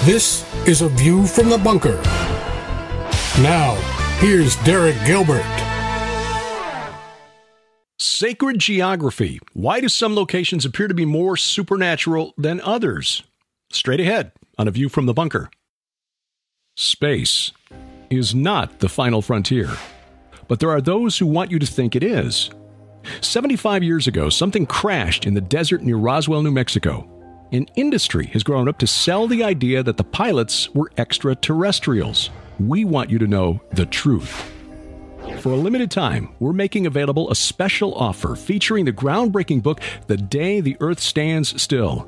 This is A View from the Bunker. Now, here's Derek Gilbert. Sacred geography. Why do some locations appear to be more supernatural than others? Straight ahead on A View from the Bunker. Space is not the final frontier, but there are those who want you to think it is. 75 years ago, something crashed in the desert near Roswell, New Mexico. An industry has grown up to sell the idea that the pilots were extraterrestrials. We want you to know the truth. For a limited time, we're making available a special offer featuring the groundbreaking book, The Day the Earth Stands Still.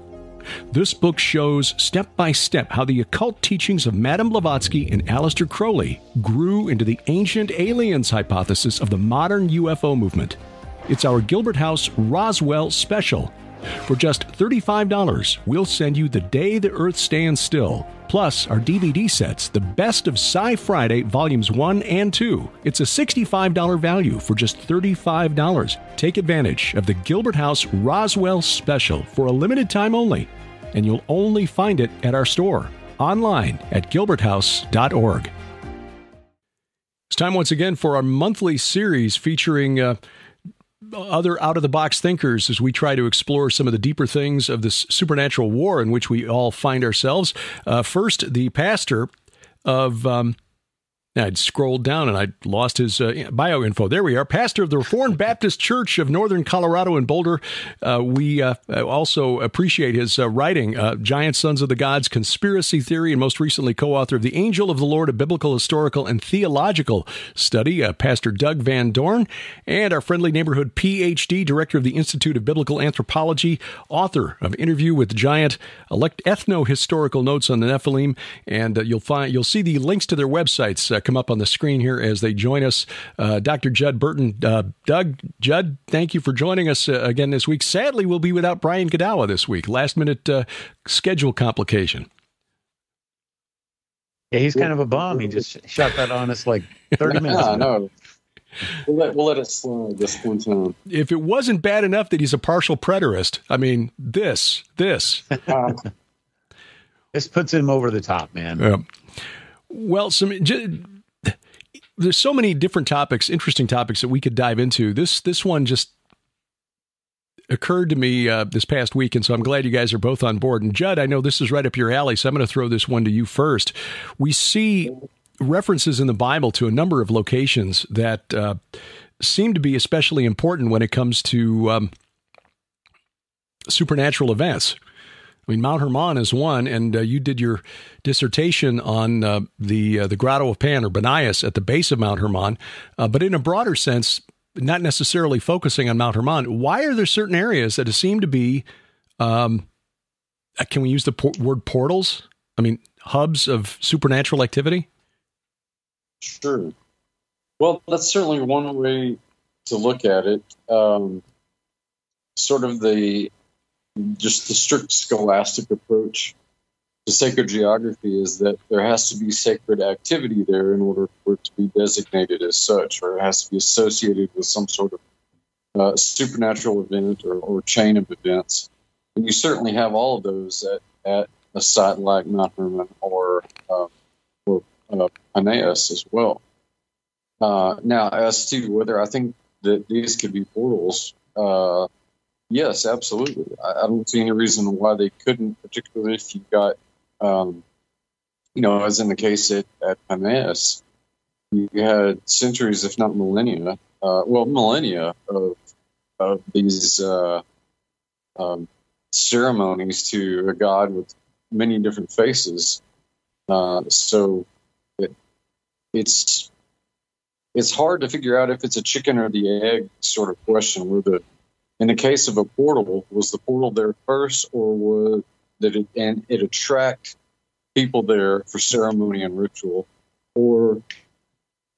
This book shows step by step how the occult teachings of Madame Blavatsky and Aleister Crowley grew into the ancient aliens hypothesis of the modern UFO movement. It's our Gilbert House Roswell special. For just $35, we'll send you The Day the Earth Stands Still, plus our DVD sets, The Best of Sci Friday Volumes 1 and 2. It's a $65 value for just $35. Take advantage of the Gilbert House Roswell special for a limited time only, and you'll only find it at our store, online at gilberthouse.org. It's time once again for our monthly series featuring other out-of-the-box thinkers as we try to explore some of the deeper things of this supernatural war in which we all find ourselves. First, the pastor of... I'd scrolled down and I'd lost his bio info. There we are. Pastor of the Reformed Baptist Church of Northern Colorado in Boulder. We also appreciate his writing, Giant Sons of the Gods, Conspiracy Theory, and most recently co-author of The Angel of the Lord, a Biblical, Historical, and Theological Study, Pastor Doug Van Dorn, and our friendly neighborhood PhD, Director of the Institute of Biblical Anthropology, author of Interview with the Giant, Ethno-Historical Notes on the Nephilim, and you'll see the links to their websites come up on the screen here as they join us. Dr. Judd Burton. Judd, thank you for joining us again this week. Sadly, we'll be without Brian Godawa this week. Last-minute schedule complication. Yeah, he's kind of a bum. He just shot that on us like 30 minutes ago. No. We'll let it slide this one time. If it wasn't bad enough that he's a partial preterist, I mean, this. This puts him over the top, man. Well, there's so many different topics, interesting topics that we could dive into. This one just occurred to me this past week, and so I'm glad you guys are both on board. And Judd, I know this is right up your alley, so I'm going to throw this one to you first. We see references in the Bible to a number of locations that seem to be especially important when it comes to supernatural events. I mean, Mount Hermon is one, and you did your dissertation on the Grotto of Pan, or Banias, at the base of Mount Hermon. But in a broader sense, not necessarily focusing on Mount Hermon, why are there certain areas that seem to be, can we use the word portals? I mean, hubs of supernatural activity? Sure. Well, that's certainly one way to look at it. Sort of the strict scholastic approach to sacred geography is that there has to be sacred activity there in order for it to be designated as such, or it has to be associated with some sort of supernatural event or chain of events. And you certainly have all of those at a site like Mount Hermon or Aeneas as well. Now, as to whether I think that these could be portals, yes, absolutely. I don't see any reason why they couldn't, particularly if you've got, as in the case at Aeneas, you had centuries, if not millennia, of these ceremonies to a god with many different faces. So it's hard to figure out if it's a chicken or the egg sort of question. In the case of a portal, was the portal there first, or did it attract people there for ceremony and ritual, or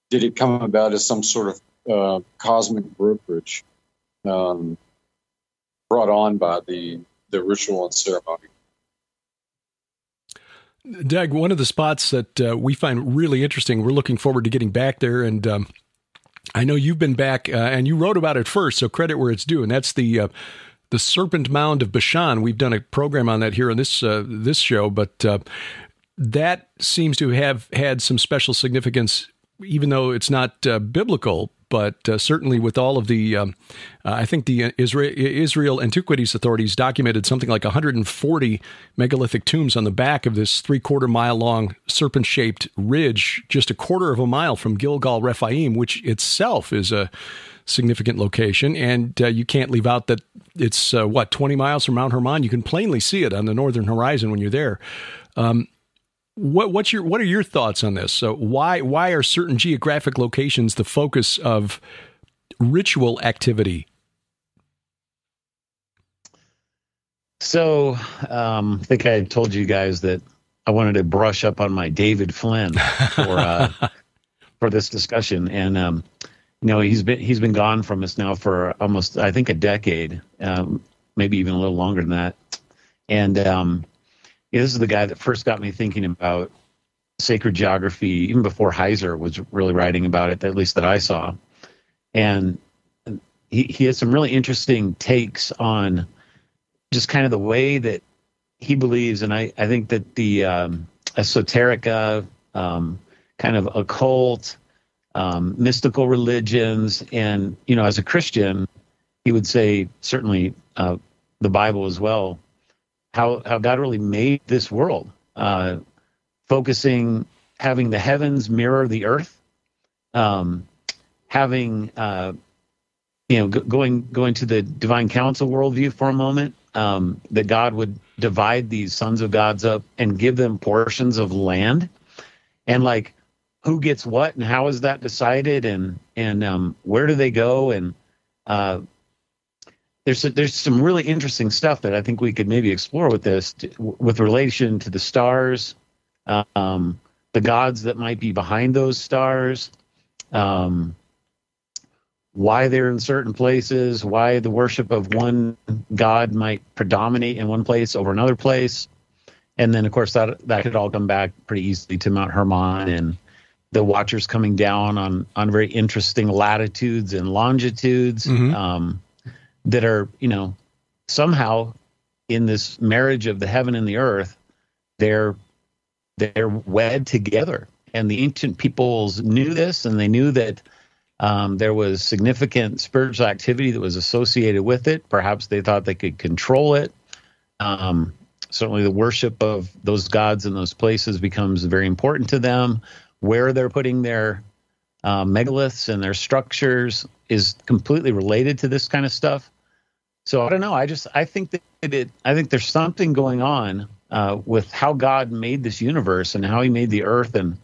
did it come about as some sort of cosmic brokerage brought on by the ritual and ceremony? Doug, one of the spots that we find really interesting, we're looking forward to getting back there, and I know you've been back, and you wrote about it first, so credit where it's due, and that's the Serpent Mound of Bashan. We've done a program on that here on this show, but that seems to have had some special significance, even though it's not biblical. But certainly with all of the, I think the Israel Antiquities Authorities documented something like 140 megalithic tombs on the back of this 3/4 mile long serpent-shaped ridge, just a quarter of a mile from Gilgal Rephaim, which itself is a significant location. And you can't leave out that it's, 20 miles from Mount Hermon? You can plainly see it on the northern horizon when you're there. What are your thoughts on this? So why are certain geographic locations the focus of ritual activity? So I think I told you guys that I wanted to brush up on my David Flynn for this discussion, and he's been gone from us now for almost, I think, a decade, maybe even a little longer than that, and. This is the guy that first got me thinking about sacred geography, even before Heiser was really writing about it, at least that I saw. And he has some really interesting takes on just kind of the way that he believes. And I think that the esoterica, kind of occult, mystical religions, and, as a Christian, he would say certainly the Bible as well, how God really made this world, having the heavens mirror the earth, having going to the divine council worldview for a moment, that God would divide these sons of gods up and give them portions of land, and like who gets what and how is that decided, and where do they go, and There's some really interesting stuff that I think we could maybe explore with this, with relation to the stars, the gods that might be behind those stars, why they're in certain places, why the worship of one god might predominate in one place over another place. And then, of course, that could all come back pretty easily to Mount Hermon and the Watchers coming down on very interesting latitudes and longitudes. Mm-hmm. That are, somehow in this marriage of the heaven and the earth, they're wed together. And the ancient peoples knew this, and they knew that there was significant spiritual activity that was associated with it. Perhaps they thought they could control it. Certainly the worship of those gods in those places becomes very important to them. Where they're putting their megaliths and their structures is completely related to this kind of stuff. So I don't know. I think there's something going on with how God made this universe and how He made the earth and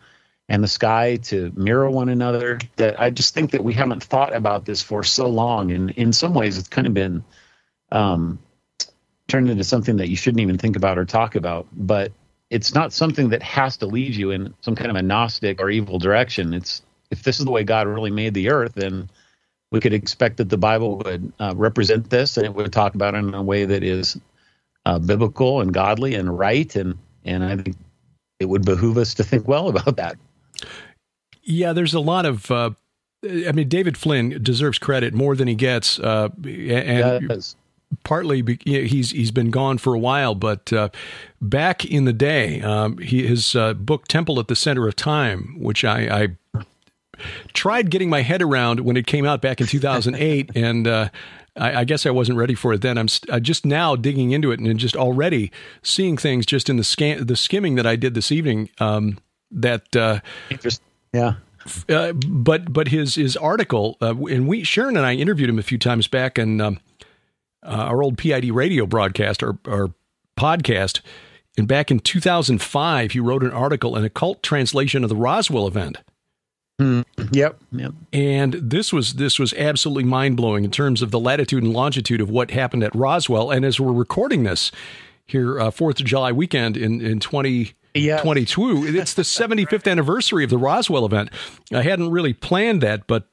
the sky to mirror one another. That I just think that we haven't thought about this for so long, and in some ways, it's kind of been turned into something that you shouldn't even think about or talk about. But it's not something that has to lead you in some kind of a Gnostic or evil direction. If this is the way God really made the earth, then we could expect that the Bible would represent this, and it would talk about it in a way that is biblical and godly and right, and I think it would behoove us to think well about that. Yeah, there's a lot of, David Flynn deserves credit more than he gets, and partly he's been gone for a while, but back in the day, his book Temple at the Center of Time, which I tried getting my head around when it came out back in 2008, and I guess I wasn't ready for it then. I'm just now digging into it and just already seeing things just in the skimming that I did this evening. Interesting. Yeah. But his article, and Sharon and I interviewed him a few times back in our old PID radio broadcast, our podcast, and back in 2005, he wrote an article, an occult translation of the Roswell event. Yep. And this was absolutely mind-blowing in terms of the latitude and longitude of what happened at Roswell. And as we're recording this here, 4th of July weekend in 2022, it's the 75th anniversary of the Roswell event. I hadn't really planned that, but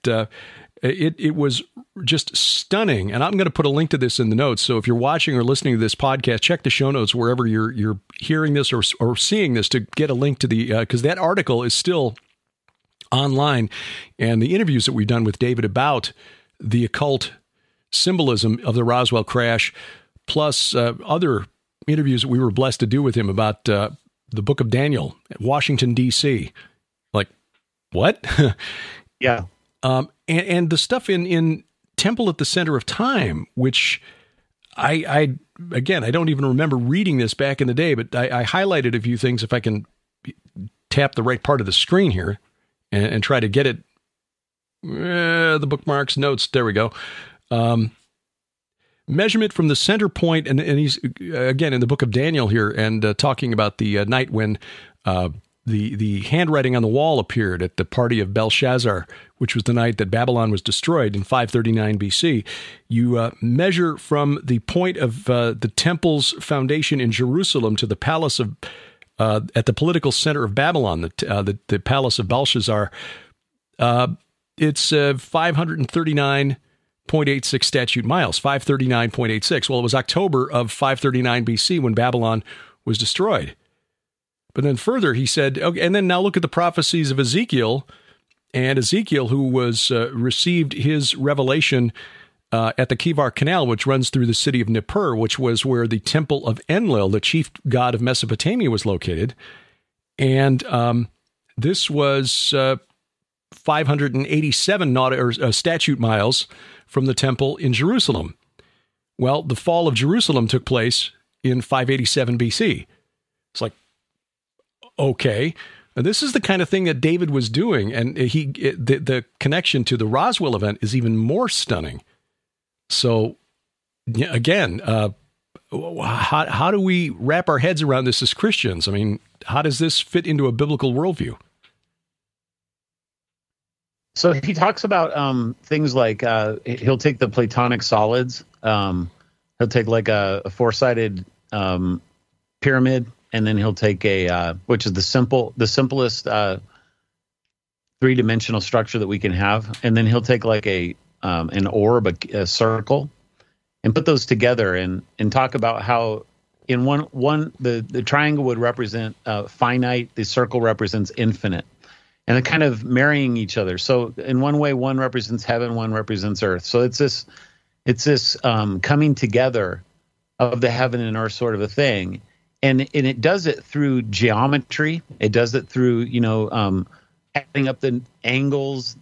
it was just stunning. And I'm going to put a link to this in the notes. So if you're watching or listening to this podcast, check the show notes wherever you're hearing this or seeing this to get a link to the, because that article is still online, and the interviews that we've done with David about the occult symbolism of the Roswell crash, plus other interviews that we were blessed to do with him about the book of Daniel at Washington, D.C. Like, what? Yeah. And the stuff in Temple at the Center of Time, which I don't even remember reading this back in the day, but I highlighted a few things. If I can tap the right part of the screen here and try to get it, the bookmarks, notes, there we go. Measurement from the center point, and he's, again, in the book of Daniel here, and talking about the night when the handwriting on the wall appeared at the party of Belshazzar, which was the night that Babylon was destroyed in 539 BC. You measure from the point of the temple's foundation in Jerusalem to the palace of at the political center of Babylon, the palace of Belshazzar. It's 539.86 statute miles, 539.86. Well, it was October of 539 BC when Babylon was destroyed. But then further, he said, okay, and then now look at the prophecies of Ezekiel. And Ezekiel, who was received his revelation at the Kivar Canal, which runs through the city of Nippur, which was where the temple of Enlil, the chief god of Mesopotamia, was located. And this was 587 statute miles from the temple in Jerusalem. Well, the fall of Jerusalem took place in 587 BC. It's like, okay, this is the kind of thing that David was doing, and the connection to the Roswell event is even more stunning. So, again, how do we wrap our heads around this as Christians? I mean, how does this fit into a biblical worldview? So he talks about things like he'll take the Platonic solids. He'll take like a four-sided pyramid, and then he'll take which is the simplest three-dimensional structure that we can have, and then he'll take like an orb, a circle, and put those together and talk about how in one the triangle would represent finite, the circle represents infinite. And they're kind of marrying each other. So in one way, one represents heaven, one represents earth. So it's this coming together of the heaven and earth sort of a thing. And it does it through geometry. It does it through, adding up the angles,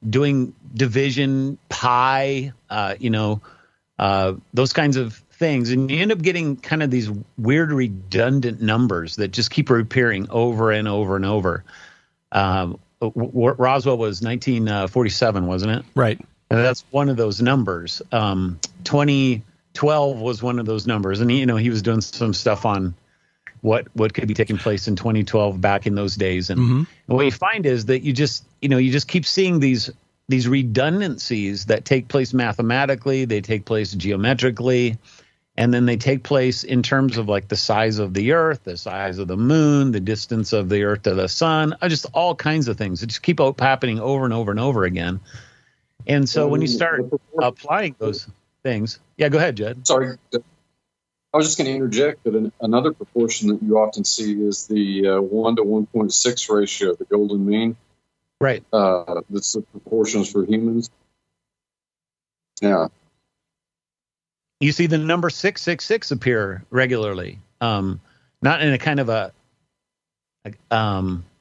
doing division, pi, those kinds of things. And you end up getting kind of these weird redundant numbers that just keep appearing over and over and over. Roswell was 1947, wasn't it? Right. And that's one of those numbers. 2012 was one of those numbers. And, he was doing some stuff on what could be taking place in 2012 back in those days. And what you find is that you just keep seeing these redundancies that take place mathematically, they take place geometrically, and then they take place in terms of like the size of the earth, the size of the moon, the distance of the earth to the sun, just all kinds of things that just keep happening over and over and over again. And so when you start applying those things, yeah, go ahead, Judd. Sorry. I was just going to interject that another proportion that you often see is the 1 to 1.6 ratio, the golden mean. Right. That's the proportions for humans. Yeah. You see the number 666 appear regularly, not in a kind of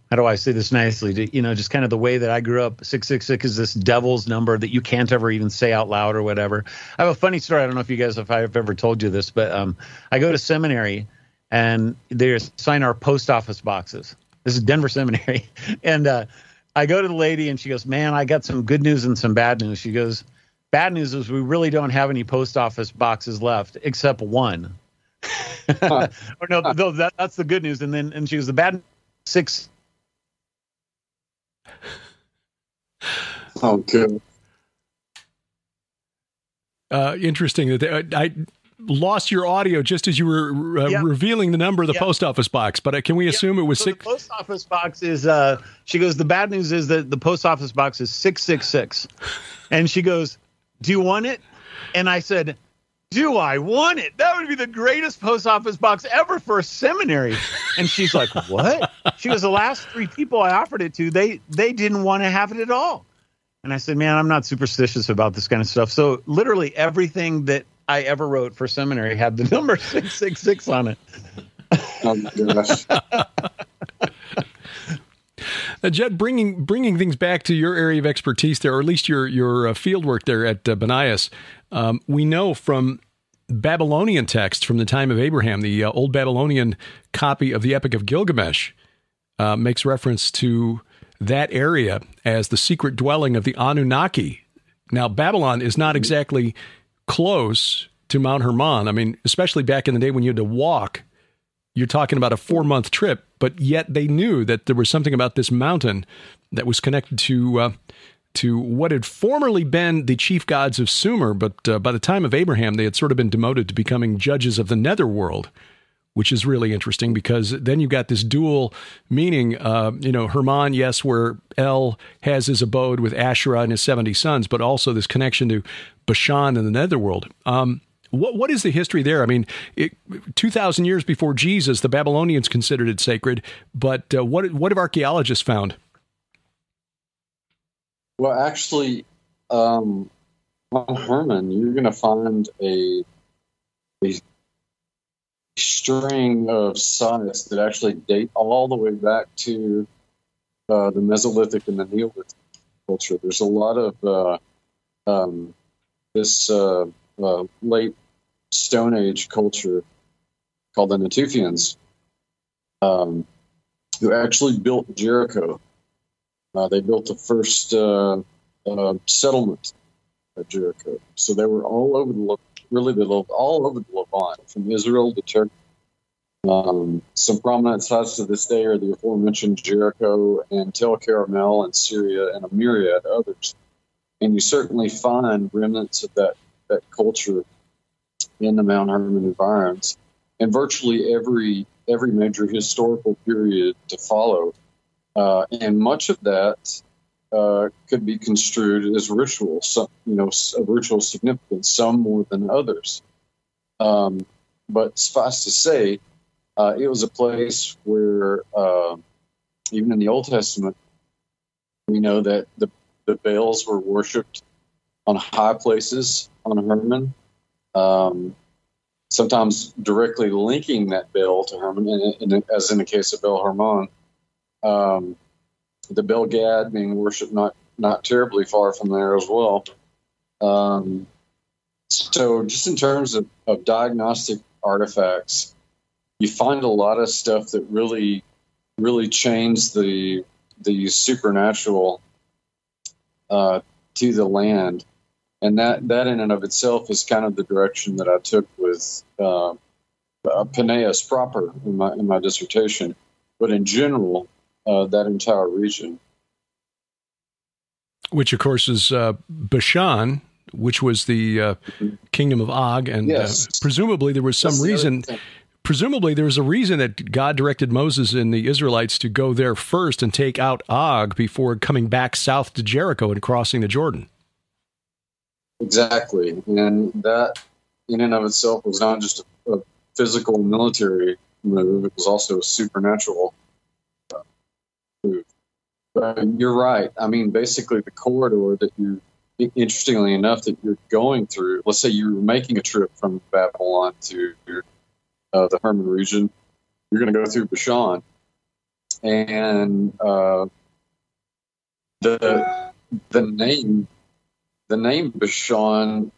how do I say this nicely? Just kind of the way that I grew up. 666 is this devil's number that you can't ever even say out loud or whatever. I have a funny story. I don't know if I've ever told you this, but I go to seminary and they assign our post office boxes. This is Denver Seminary. And I go to the lady and she goes, "Man, I got some good news and some bad news." She goes, "Bad news is we really don't have any post office boxes left except one." Or no, that's the good news. And she goes, "The bad news, 6." Okay. Interesting that I lost your audio just as you were revealing the number of the post office box. But can we assume it was 6? The post office box is. She goes, "The bad news is that the post office box is 666," and she goes, "Do you want it?" And I said, "Do I want it? That would be the greatest post office box ever for a seminary." And she's like, "What?" She goes, "The last 3 people I offered it to, they didn't want to have it at all." And I said, "Man, I'm not superstitious about this kind of stuff." So literally everything that I ever wrote for seminary had the number 666 on it. Oh my gosh. Judd, bringing things back to your area of expertise there, or at least your field work there at Banias, we know from Babylonian texts from the time of Abraham, the old Babylonian copy of the Epic of Gilgamesh makes reference to that area as the secret dwelling of the Anunnaki. Now, Babylon is not exactly close to Mount Hermon. I mean, especially back in the day when you had to walk, you're talking about a 4-month trip, but yet they knew that there was something about this mountain that was connected to what had formerly been the chief gods of Sumer, but by the time of Abraham, they had sort of been demoted to becoming judges of the netherworld, which is really interesting because then you got this dual meaning, Hermon, yes, where El has his abode with Asherah and his 70 sons, but also this connection to Bashan and the netherworld. What is the history there? I mean, 2,000 years before Jesus, the Babylonians considered it sacred, but what have archaeologists found? Well, actually, on Hermon, you're going to find a string of sites that actually date all the way back to the Mesolithic and the Neolithic culture. There's a lot of this late Stone Age culture called the Nabatians, who actually built Jericho. They built the first settlement of Jericho. So they were all over all over the Levant, from Israel to Turkey. Some prominent sites to this day are the aforementioned Jericho and Tel Carmel in Syria and a myriad others. And you certainly find remnants of that culture in the Mount Hermon environs, and virtually every major historical period to follow. And much of that could be construed as ritual, of ritual significance, some more than others. But suffice to say, it was a place where, even in the Old Testament, we know that the Baals were worshipped on high places on Hermon, sometimes directly linking that Baal to Hermon, as in the case of Baal Hermon. The Baal Gad being worshipped not terribly far from there as well. So just in terms of diagnostic artifacts, you find a lot of stuff that really, really changed the supernatural to the land. And that in and of itself is kind of the direction that I took with Peneus proper in my dissertation. But in general, that entire region. Which, of course, is Bashan, which was the kingdom of Og. And yes. Presumably there was some reason... Presumably, there was a reason that God directed Moses and the Israelites to go there first and take out Og before coming back south to Jericho and crossing the Jordan. Exactly. And that, in and of itself, was not just a physical military move, it was also a supernatural move. But you're right. I mean, basically, the corridor that interestingly enough, that you're going through, let's say you were making a trip from Babylon to the Hermon region, you're going to go through Bashan, and the name Bashan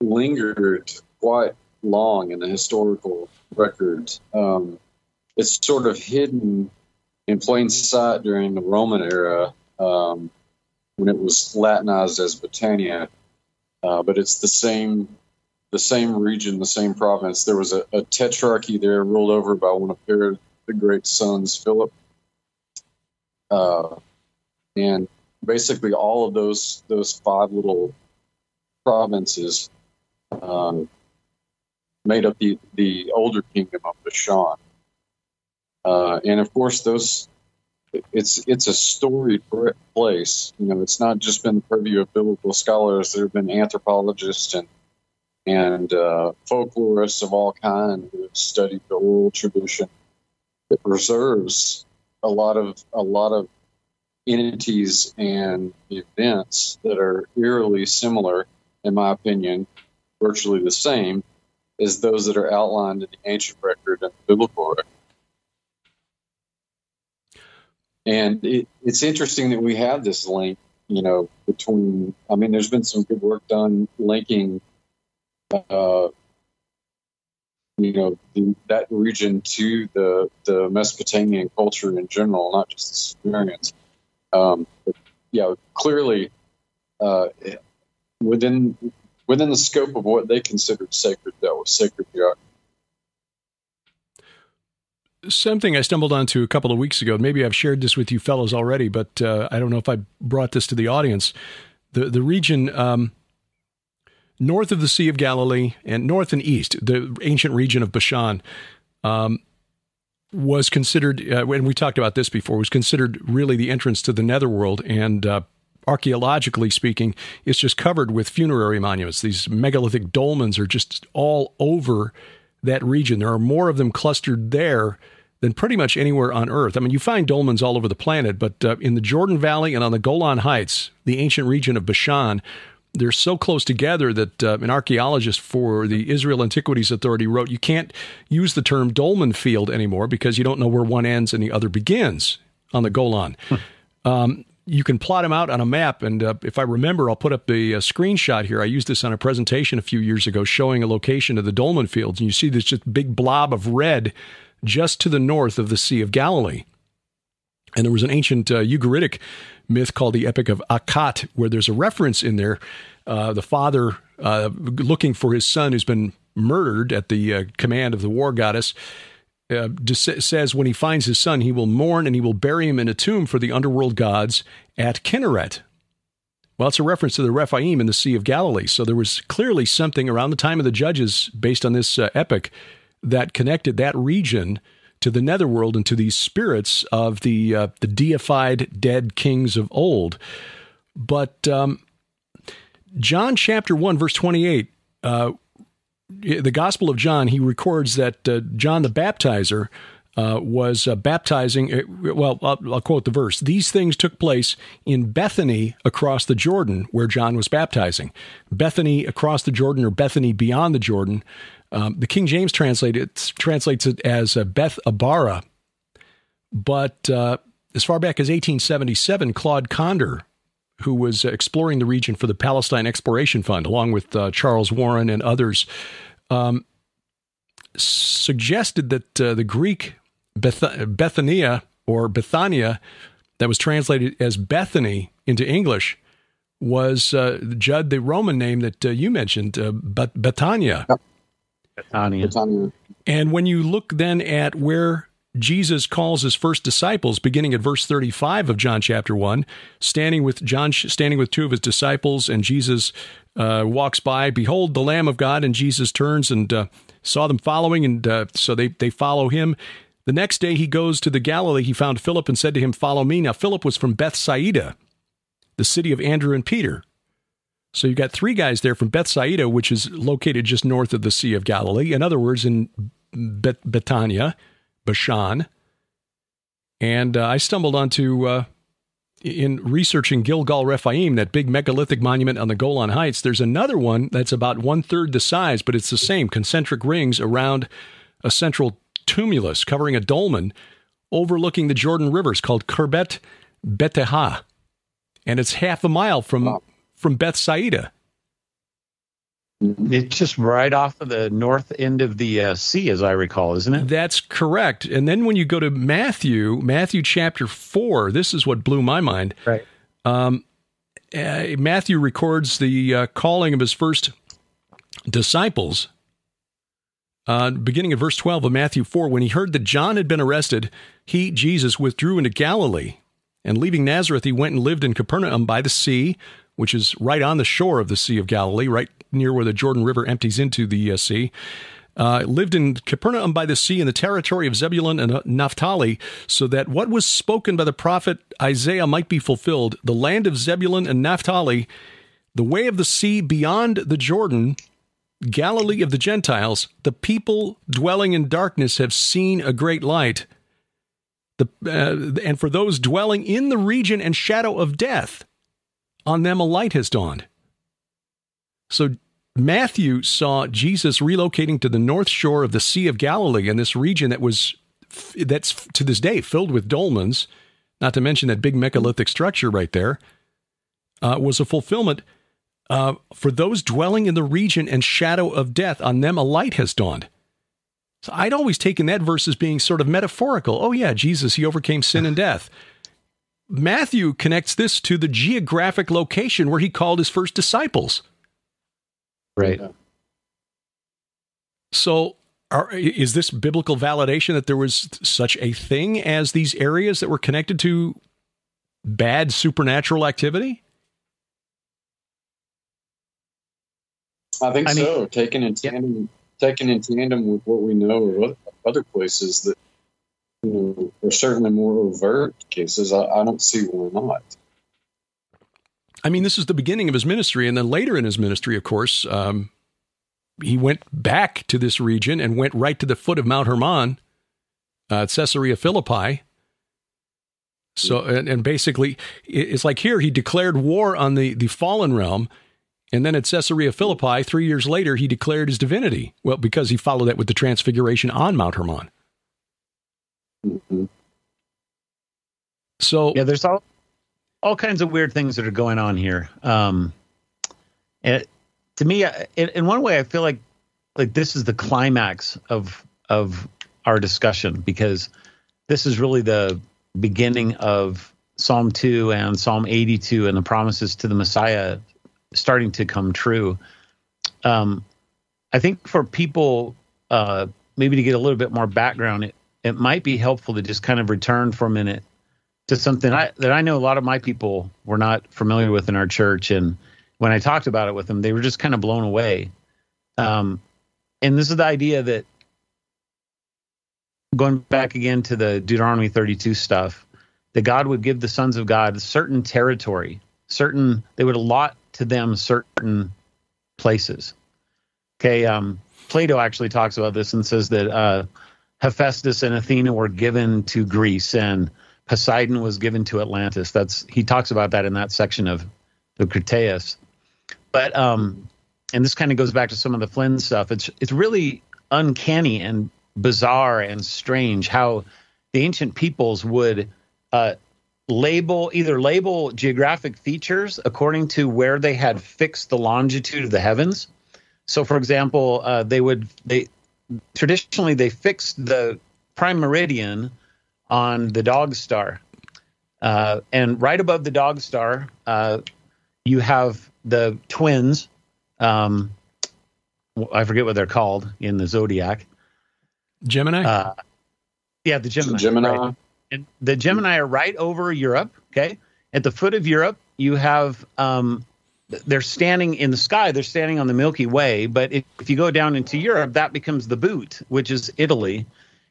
lingered quite long in the historical records. It's sort of hidden in plain sight during the Roman era, when it was Latinized as Britannia, but it's the same region, the same province. There was a tetrarchy there ruled over by one of Herod the Great's sons, Philip. And basically all of those 5 little provinces made up the older kingdom of Bashan. And of course, it's a storied place. It's not just been the purview of biblical scholars. There have been anthropologists and folklorists of all kinds who have studied the oral tradition that preserves a lot of entities and events that are eerily similar, in my opinion, virtually the same, as those that are outlined in the ancient record and the biblical record. And it's interesting that we have this link, between, there's been some good work done linking, that region to the Mesopotamian culture in general, not just the Sumerians. Clearly, within the scope of what they considered sacred, that was sacred geography. Something I stumbled onto a couple of weeks ago, maybe I've shared this with you fellows already, but I don't know if I brought this to the audience. The region north of the Sea of Galilee and north and east, the ancient region of Bashan, was considered, when we talked about this before, was considered really the entrance to the netherworld, and archaeologically speaking, it's just covered with funerary monuments. These megalithic dolmens are just all over that region. There are more of them clustered there than pretty much anywhere on Earth. You find dolmens all over the planet, but in the Jordan Valley and on the Golan Heights, the ancient region of Bashan, they're so close together that an archaeologist for the Israel Antiquities Authority wrote, you can't use the term dolmen field anymore because you don't know where one ends and the other begins on the Golan. You can plot them out on a map, and if I remember, I'll put up the screenshot here. I used this on a presentation a few years ago showing a location of the dolmen fields, and you see this just big blob of red just to the north of the Sea of Galilee. And there was an ancient Ugaritic myth called the Epic of Akat, where there's a reference in there, the father looking for his son who's been murdered at the command of the war goddess, says when he finds his son, he will mourn and he will bury him in a tomb for the underworld gods at Kinneret. Well, it's a reference to the Rephaim in the Sea of Galilee. So there was clearly something around the time of the Judges, based on this epic, that connected that region to the netherworld and to these spirits of the deified dead kings of old. But John chapter 1, verse 28, the Gospel of John, he records that John the Baptizer was baptizing, I'll quote the verse, "These things took place in Bethany across the Jordan where John was baptizing." Bethany across the Jordan, or Bethany beyond the Jordan. The King James translates it as Beth Abara. But as far back as 1877, Claude Condor, who was exploring the region for the Palestine Exploration Fund, along with Charles Warren and others, suggested that the Greek Bethania, or Bethania, that was translated as Bethany into English, was, Judd, the Roman name that you mentioned, Betania. Yep. Betania. And when you look then at where Jesus calls his first disciples, beginning at verse 35 of John chapter 1, standing with two of his disciples, and Jesus walks by, "Behold, the Lamb of God," and Jesus turns and saw them following, and so they follow him. The next day he goes to the Galilee. He found Philip and said to him, "Follow me." Now Philip was from Bethsaida, the city of Andrew and Peter. So you've got three guys there from Bethsaida, which is located just north of the Sea of Galilee. In other words, in Betania, Bashan. And I stumbled onto, in researching Gilgal Rephaim, that big megalithic monument on the Golan Heights, there's another one that's about 1/3 the size, but it's the same, concentric rings around a central tumulus covering a dolmen overlooking the Jordan rivers, called Kerbet Betehah. And it's half a mile from Bethsaida. It's just right off of the north end of the sea, as I recall, isn't it? That's correct. And then when you go to Matthew chapter 4, this is what blew my mind. Right. Matthew records the calling of his first disciples. Beginning of verse 12 of Matthew 4, when he heard that John had been arrested, he, Jesus, withdrew into Galilee. And leaving Nazareth, he went and lived in Capernaum by the sea, which is right on the shore of the Sea of Galilee, right near where the Jordan River empties into the sea. Lived in Capernaum by the sea in the territory of Zebulun and Naphtali, so that what was spoken by the prophet Isaiah might be fulfilled. The land of Zebulun and Naphtali, the way of the sea beyond the Jordan, Galilee of the Gentiles, the people dwelling in darkness have seen a great light. And for those dwelling in the region and shadow of death, on them a light has dawned. So Matthew saw Jesus relocating to the north shore of the Sea of Galilee in this region that's to this day filled with dolmens, not to mention that big megalithic structure right there, was a fulfillment for those dwelling in the region and shadow of death. On them a light has dawned. So I'd always taken that verse as being sort of metaphorical. Oh yeah, Jesus, he overcame sin and death. Matthew connects this to the geographic location where he called his first disciples. Right. So is this biblical validation that there was such a thing as these areas that were connected to bad supernatural activity? I think so. Taken in tandem with what we know of other places that, are certainly more overt cases. I don't see why not. I mean, this is the beginning of his ministry, and then later in his ministry, of course, he went back to this region and went right to the foot of Mount Hermon, Caesarea Philippi. So, and basically, it's like here, he declared war on the fallen realm, and then at Caesarea Philippi, 3 years later, he declared his divinity. Well, because he followed that with the transfiguration on Mount Hermon. Mm-hmm. So yeah, there's all kinds of weird things that are going on here. And to me, in one way, I feel like this is the climax of our discussion, because this is really the beginning of Psalm 2 and Psalm 82 and the promises to the Messiah starting to come true. I think for people, maybe to get a little bit more background, it might be helpful to just kind of return for a minute to something that I know a lot of my people were not familiar with in our church. And when I talked about it with them, they were just kind of blown away. And this is the idea that, going back again to the Deuteronomy 32 stuff, that God would give the sons of God certain territory, they would allot to them certain places. Okay, Plato actually talks about this and says that Hephaestus and Athena were given to Greece and Poseidon was given to Atlantis. He talks about that in that section of the Critias. But and this kind of goes back to some of the Flynn stuff. It's really uncanny and bizarre and strange how the ancient peoples would label geographic features according to where they had fixed the longitude of the heavens. So, for example, they traditionally fixed the prime meridian on the dog star, and right above the dog star, you have the twins. I forget what they're called in the zodiac. Gemini. Yeah, the Gemini. Gemini. Right. And the Gemini are right over Europe. Okay, at the foot of Europe, you have. They're standing in the sky. They're standing on the Milky Way. But if you go down into Europe, that becomes the boot, which is Italy.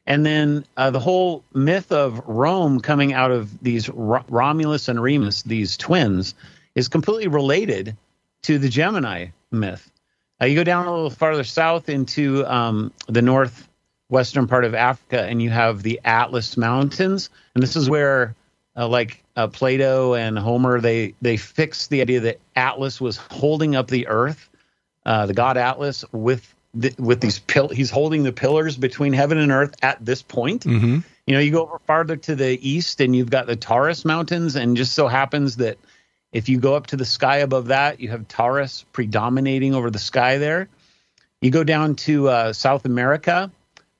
And then the whole myth of Rome coming out of these Romulus and Remus, these twins, is completely related to the Gemini myth. You go down a little farther south into the northwestern part of Africa, and you have the Atlas Mountains. And this is where, Plato and Homer, they fixed the idea that Atlas was holding up the earth, the god Atlas, with these he's holding the pillars between heaven and earth at this point. Mm-hmm. You go over farther to the east, and you've got the Taurus Mountains, and just so happens that if you go up to the sky above that, you have Taurus predominating over the sky there. You go down to South America,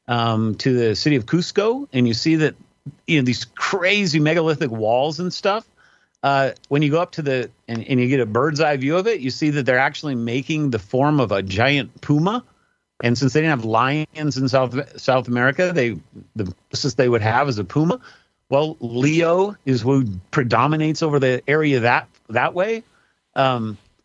to the city of Cusco, and you see that these crazy megalithic walls and stuff. When you go up to and you get a bird's eye view of it, you see that they're actually making the form of a giant puma. And since they didn't have lions in South America, the closest they would have is a puma. Well, Leo is who predominates over the area that way.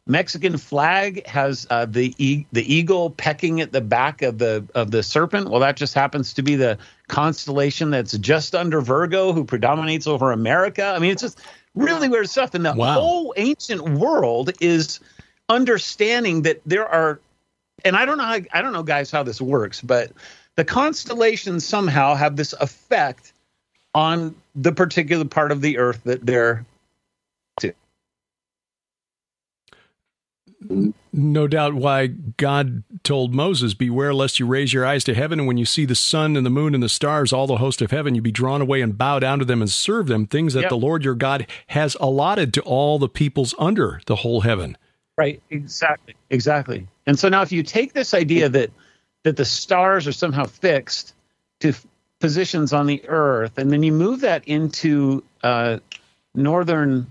Mexican flag has the eagle pecking at the back of the serpent. Well, that just happens to be the constellation that's just under Virgo, who predominates over America. I mean, it's just really weird stuff. And the whole ancient world is understanding that there are. And I don't know, guys, how this works, but the constellations somehow have this effect on the particular part of the earth that they're to. no doubt why God told Moses, beware lest you raise your eyes to heaven, and when you see the sun and the moon and the stars, all the host of heaven, you be drawn away and bow down to them and serve them, things that the Lord your God has allotted to all the peoples under the whole heaven. Right, exactly. And so now if you take this idea that the stars are somehow fixed to positions on the earth, and then you move that into northern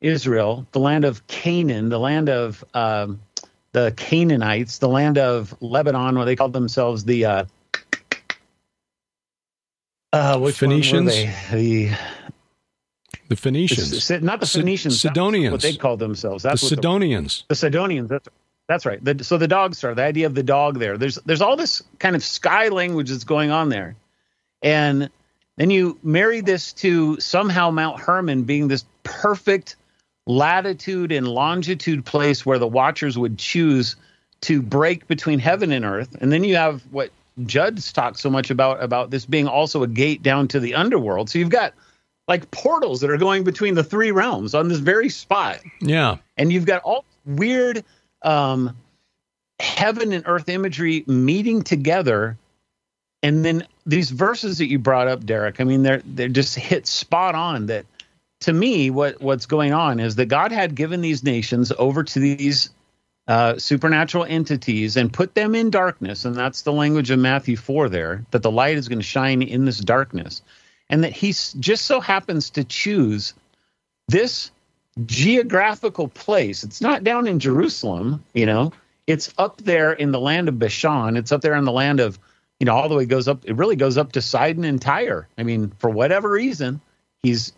Israel, the land of Canaan, the land of the Canaanites, the land of Lebanon, where they called themselves the which Phoenicians? One were they? The Phoenicians. Not the Phoenicians. Sidonians. What they called themselves. That's the Sidonians. The Sidonians. That's right. So the dog star, the idea of the dog there. There's all this kind of sky language that's going on there. And then you marry this to somehow Mount Hermon being this perfect latitude and longitude place where the watchers would choose to break between heaven and earth. And then you have what Judd's talked so much about this being also a gate down to the underworld. So you've got like portals that are going between the three realms on this very spot. Yeah. And you've got all weird heaven and earth imagery meeting together. And then these verses that you brought up, Derek, I mean, they're just hit spot on. That to me, what's going on is that God had given these nations over to these supernatural entities and put them in darkness. And that's the language of Matthew 4 there, that the light is going to shine in this darkness. And that he just so happens to choose this geographical place. It's not down in Jerusalem, it's up there in the land of Bashan. It's up there in the land of, all the way goes up. It really goes up to Sidon and Tyre. I mean, for whatever reason, he's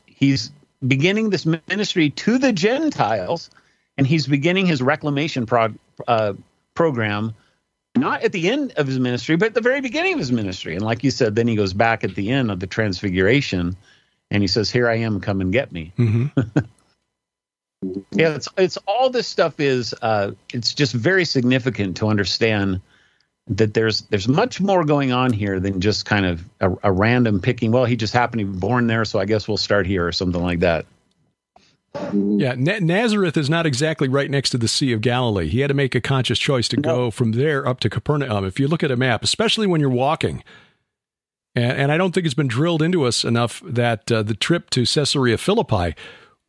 beginning this ministry to the Gentiles, and he's beginning his reclamation program, not at the end of his ministry, but at the very beginning of his ministry. And like you said, then he goes back at the end of the transfiguration, and he says, "Here I am, come and get me." Mm-hmm. Yeah, it's all this stuff is it's just very significant to understand that there's much more going on here than just kind of a random picking. Well, he just happened to be born there, so I guess we'll start here or something like that. Yeah, Nazareth is not exactly right next to the Sea of Galilee. He had to make a conscious choice to go from there up to Capernaum. If you look at a map, especially when you're walking, and I don't think it's been drilled into us enough that the trip to Caesarea Philippi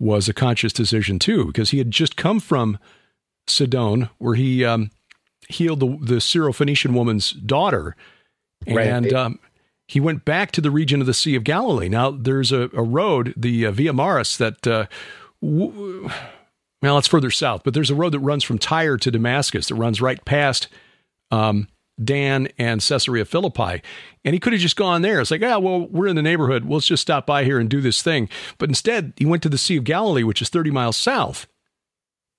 was a conscious decision too, because he had just come from Sidon, where he healed the Syrophoenician woman's daughter, and he went back to the region of the Sea of Galilee. Now, there's a road, the Via Maris, that it's further south, but there's a road that runs from Tyre to Damascus that runs right past Dan and Caesarea Philippi. And he could have just gone there. It's like, we're in the neighborhood. Let's just stop by here and do this thing. But instead, he went to the Sea of Galilee, which is 30 miles south.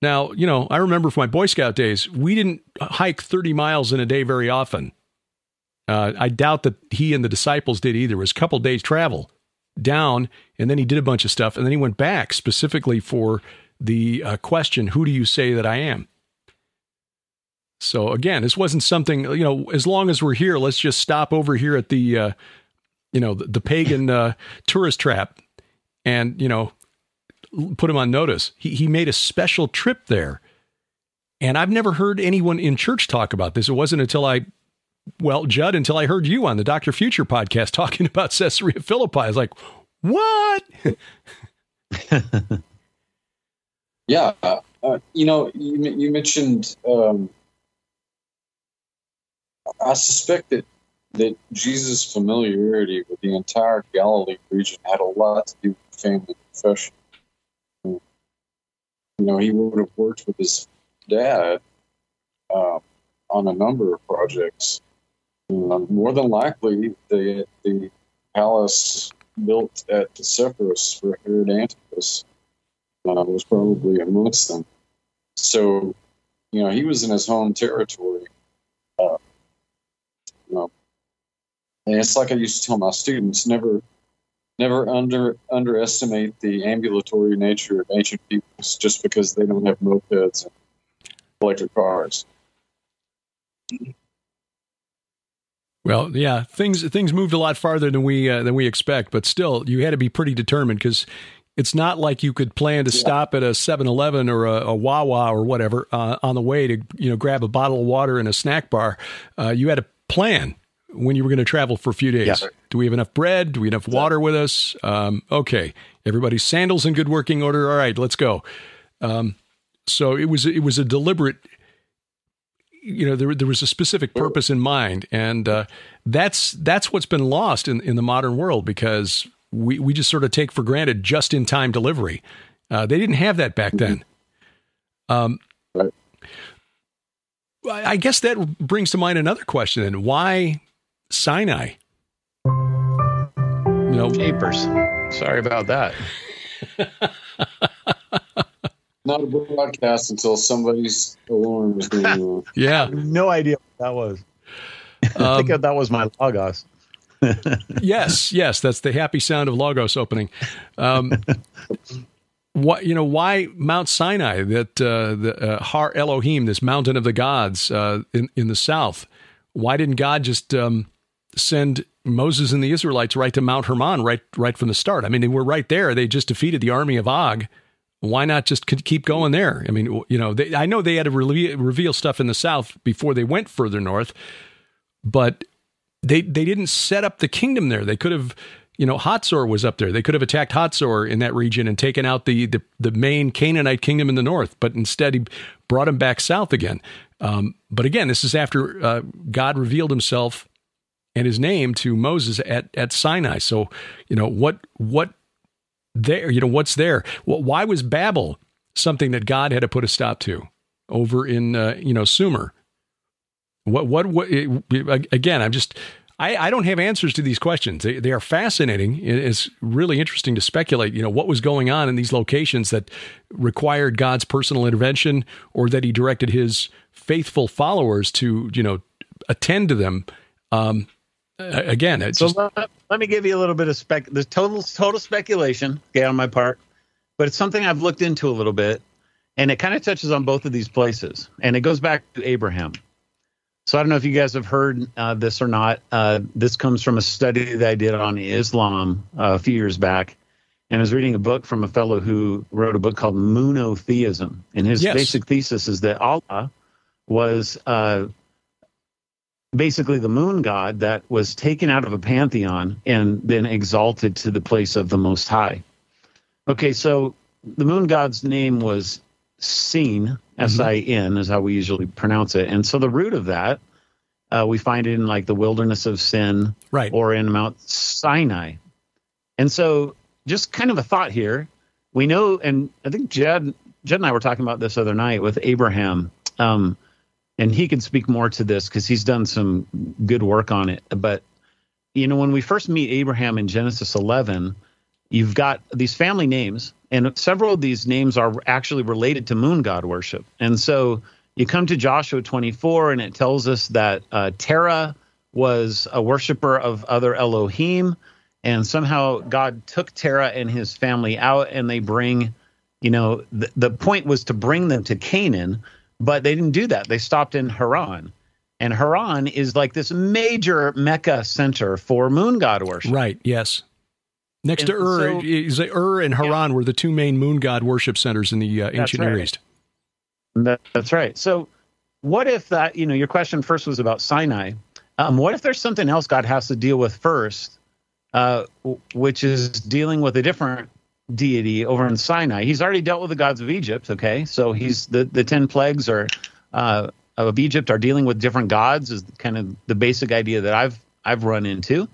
Now, I remember from my Boy Scout days, we didn't hike 30 miles in a day very often. I doubt that he and the disciples did either. It was a couple days travel down, and then he did a bunch of stuff, and then he went back specifically for the question, who do you say that I am? So again, this wasn't something, as long as we're here, let's just stop over here at the, the pagan tourist trap and, put him on notice. He made a special trip there. And I've never heard anyone in church talk about this. It wasn't until Judd, until I heard you on the Dr. Future podcast talking about Caesarea Philippi. I was like, what? Yeah. You mentioned, I suspect that Jesus' familiarity with the entire Galilee region had a lot to do with family profession. He would have worked with his dad on a number of projects. More than likely, the palace built at Sepphoris for Herod Antipas was probably amongst them. So, he was in his home territory. And it's like I used to tell my students, never underestimate the ambulatory nature of ancient peoples just because they don't have mopeds and electric cars. Well, yeah, things moved a lot farther than we expect, but still, you had to be pretty determined because It's not like you could plan to stop at a 7-Eleven or a Wawa or whatever on the way to grab a bottle of water and a snack bar. You had a plan when you were going to travel for a few days. Yeah. Do we have enough bread? Do we have enough water with us? Okay. Everybody's sandals in good working order. All right, let's go. So it was a deliberate, there was a specific purpose in mind. And that's what's been lost in the modern world, because we just sort of take for granted just-in-time delivery. They didn't have that back then. Right. I guess that brings to mind another question. And why Sinai? Papers. Sorry about that. Not a broadcast until somebody's alarm was going on. Yeah. No idea what that was. I think that was my Logos. Yes, that's the happy sound of Logos opening. Why Mount Sinai? That the Har Elohim, this mountain of the gods in the south. Why didn't God just send Moses and the Israelites right to Mount Hermon right from the start? I mean, they were right there. They just defeated the army of Og. Why not just keep going there? I mean, I know they had to reveal stuff in the south before they went further north, but they didn't set up the kingdom there. They could have, Hatzor was up there. They could have attacked Hatzor in that region and taken out the main Canaanite kingdom in the north, but instead he brought them back south again. But again, this is after God revealed himself and his name to Moses at Sinai. So, what there, what's there? Why was Babel something that God had to put a stop to over in, Sumer? Again, I don't have answers to these questions. They are fascinating. It's really interesting to speculate, what was going on in these locations that required God's personal intervention, or that he directed his faithful followers to, attend to them. Again, let me give you a little bit of the total speculation, on my part, but it's something I've looked into a little bit, and it kind of touches on both of these places, and it goes back to Abraham. So I don't know if you guys have heard this or not. This comes from a study that I did on Islam a few years back, and I was reading a book from a fellow who wrote a book called Monotheism, and his basic thesis is that Allah was basically the moon god that was taken out of a pantheon and then exalted to the place of the Most High. Okay, so the moon god's name was Sin, S-I-N is how we usually pronounce it. And so the root of that, we find it in like the wilderness of Sin, right, or in Mount Sinai. And so just kind of a thought here, we know, and I think Judd and I were talking about this other night with Abraham, and he can speak more to this because he's done some good work on it. But, when we first meet Abraham in Genesis 11, you've got these family names, and several of these names are actually related to moon god worship. And so you come to Joshua 24, and it tells us that Terah was a worshiper of other Elohim, and somehow God took Terah and his family out, and they bring, the point was to bring them to Canaan, but they didn't do that. They stopped in Haran. And Haran is like this major Mecca center for moon god worship. Right, yes. Next to Ur and Haran were the two main moon god worship centers in the ancient Near East. That's right. So what if that, your question first was about Sinai. What if there's something else God has to deal with first, which is dealing with a different deity over in Sinai? He's already dealt with the gods of Egypt, okay? So he's the 10 plagues of Egypt are dealing with different gods, is kind of the basic idea that I've run into.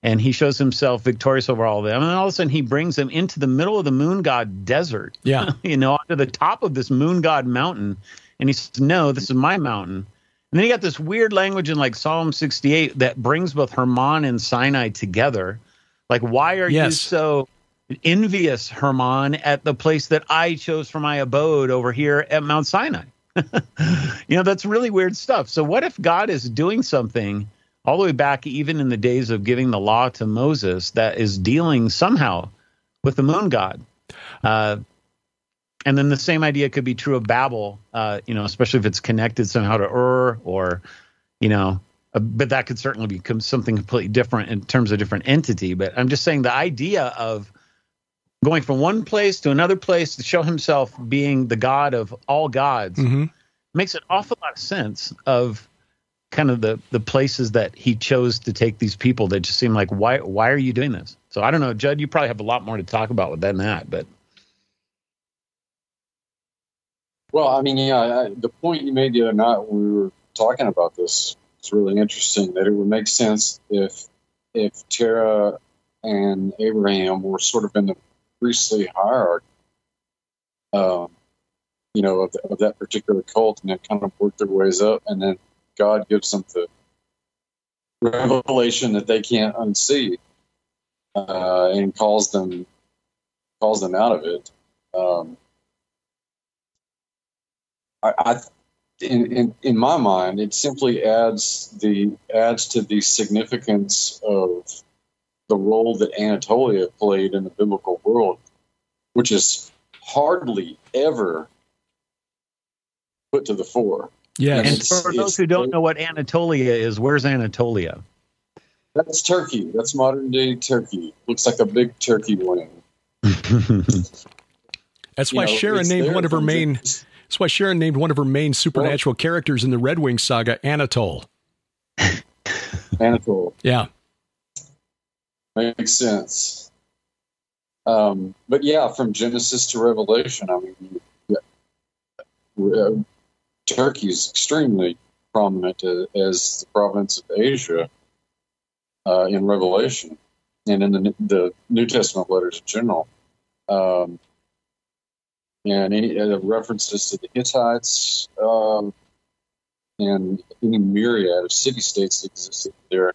And he shows himself victorious over all of them. And then all of a sudden he brings them into the middle of the moon god desert. Yeah. Onto the top of this moon god mountain. And he says, no, this is my mountain. And then you got this weird language in like Psalm 68 that brings both Hermon and Sinai together. Like, why are you so envious, Hermon, at the place that I chose for my abode over here at Mount Sinai? That's really weird stuff. So what if God is doing something all the way back, even in the days of giving the law to Moses, that is dealing somehow with the moon god? And then the same idea could be true of Babel, especially if it's connected somehow to Ur, or, but that could certainly become something completely different in terms of different entity. But I'm just saying the idea of going from one place to another place to show himself being the God of all gods, makes an awful lot of sense of kind of the places that he chose to take these people that just seem like, why are you doing this? So I don't know, Judd, you probably have a lot more to talk about with than that, but. Well, I mean, yeah, the point you made the other night when we were talking about this is really interesting, that it would make sense if Terah and Abraham were sort of in the priestly hierarchy, of that particular cult, and they kind of worked their ways up, and then God gives them the revelation that they can't unsee, and calls them out of it. In my mind, it simply adds to the significance of the role that Anatolia played in the biblical world, which is hardly ever put to the fore. Yeah, and for those who don't know what Anatolia is, where's Anatolia? That's Turkey. That's modern day Turkey. Looks like a big turkey wing. That's why Sharon named one of her main. That's why Sharon named one of her main supernatural characters in the Red Wing saga Anatole. Anatole. Yeah. Makes sense. But yeah, from Genesis to Revelation, I mean, Turkey is extremely prominent as the province of Asia in Revelation and in the New Testament letters in general. And any references to the Hittites and any myriad of city-states that existed there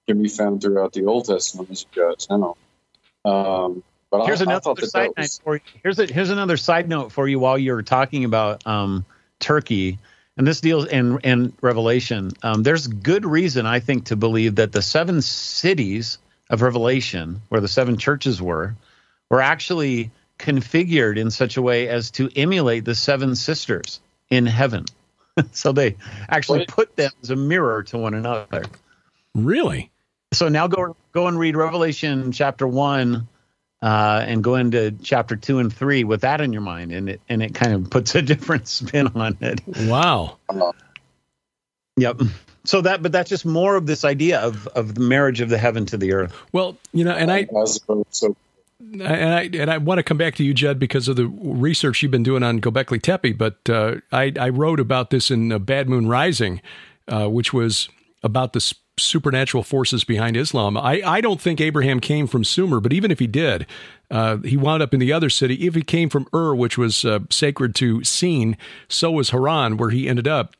can be found throughout the Old Testament, as you guys know. But here's another side note for you. Here's another side note for you while you're talking about Turkey, and this deals in Revelation. There's good reason, I think, to believe that the 7 cities of Revelation, where the 7 churches were actually configured in such a way as to emulate the 7 sisters in heaven. So they actually put them as a mirror to one another. Really? So now go and read Revelation chapter 1 and go into chapter 2 and 3 with that in your mind, and it kind of puts a different spin on it. Wow. Yep. So that's just more of this idea of the marriage of the heaven to the earth. Well, and I want to come back to you, Judd, because of the research you've been doing on Göbekli Tepe, but I wrote about this in Bad Moon Rising, which was about the supernatural forces behind Islam. I don't think Abraham came from Sumer, but even if he did, he wound up in the other city. If he came from Ur, which was sacred to Sin, so was Haran, where he ended up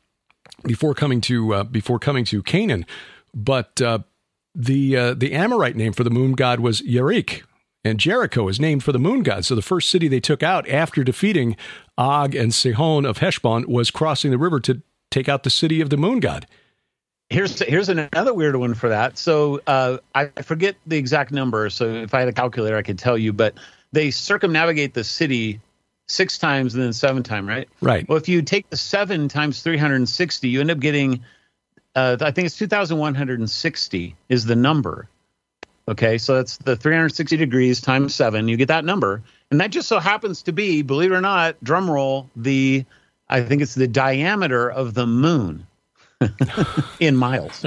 before coming to Canaan. But the Amorite name for the moon god was Yerik, and Jericho is named for the moon god. So the first city they took out after defeating Og and Sihon of Heshbon was crossing the river to take out the city of the moon god. Here's another weird one for that. So I forget the exact number. So if I had a calculator, I could tell you. But they circumnavigate the city 6 times and then 7 times, right? Right. Well, if you take the 7 times 360, you end up getting, I think it's 2,160 is the number. Okay, so that's the 360 degrees times 7. You get that number. And that just so happens to be, believe it or not, drum roll, I think it's the diameter of the moon. In miles.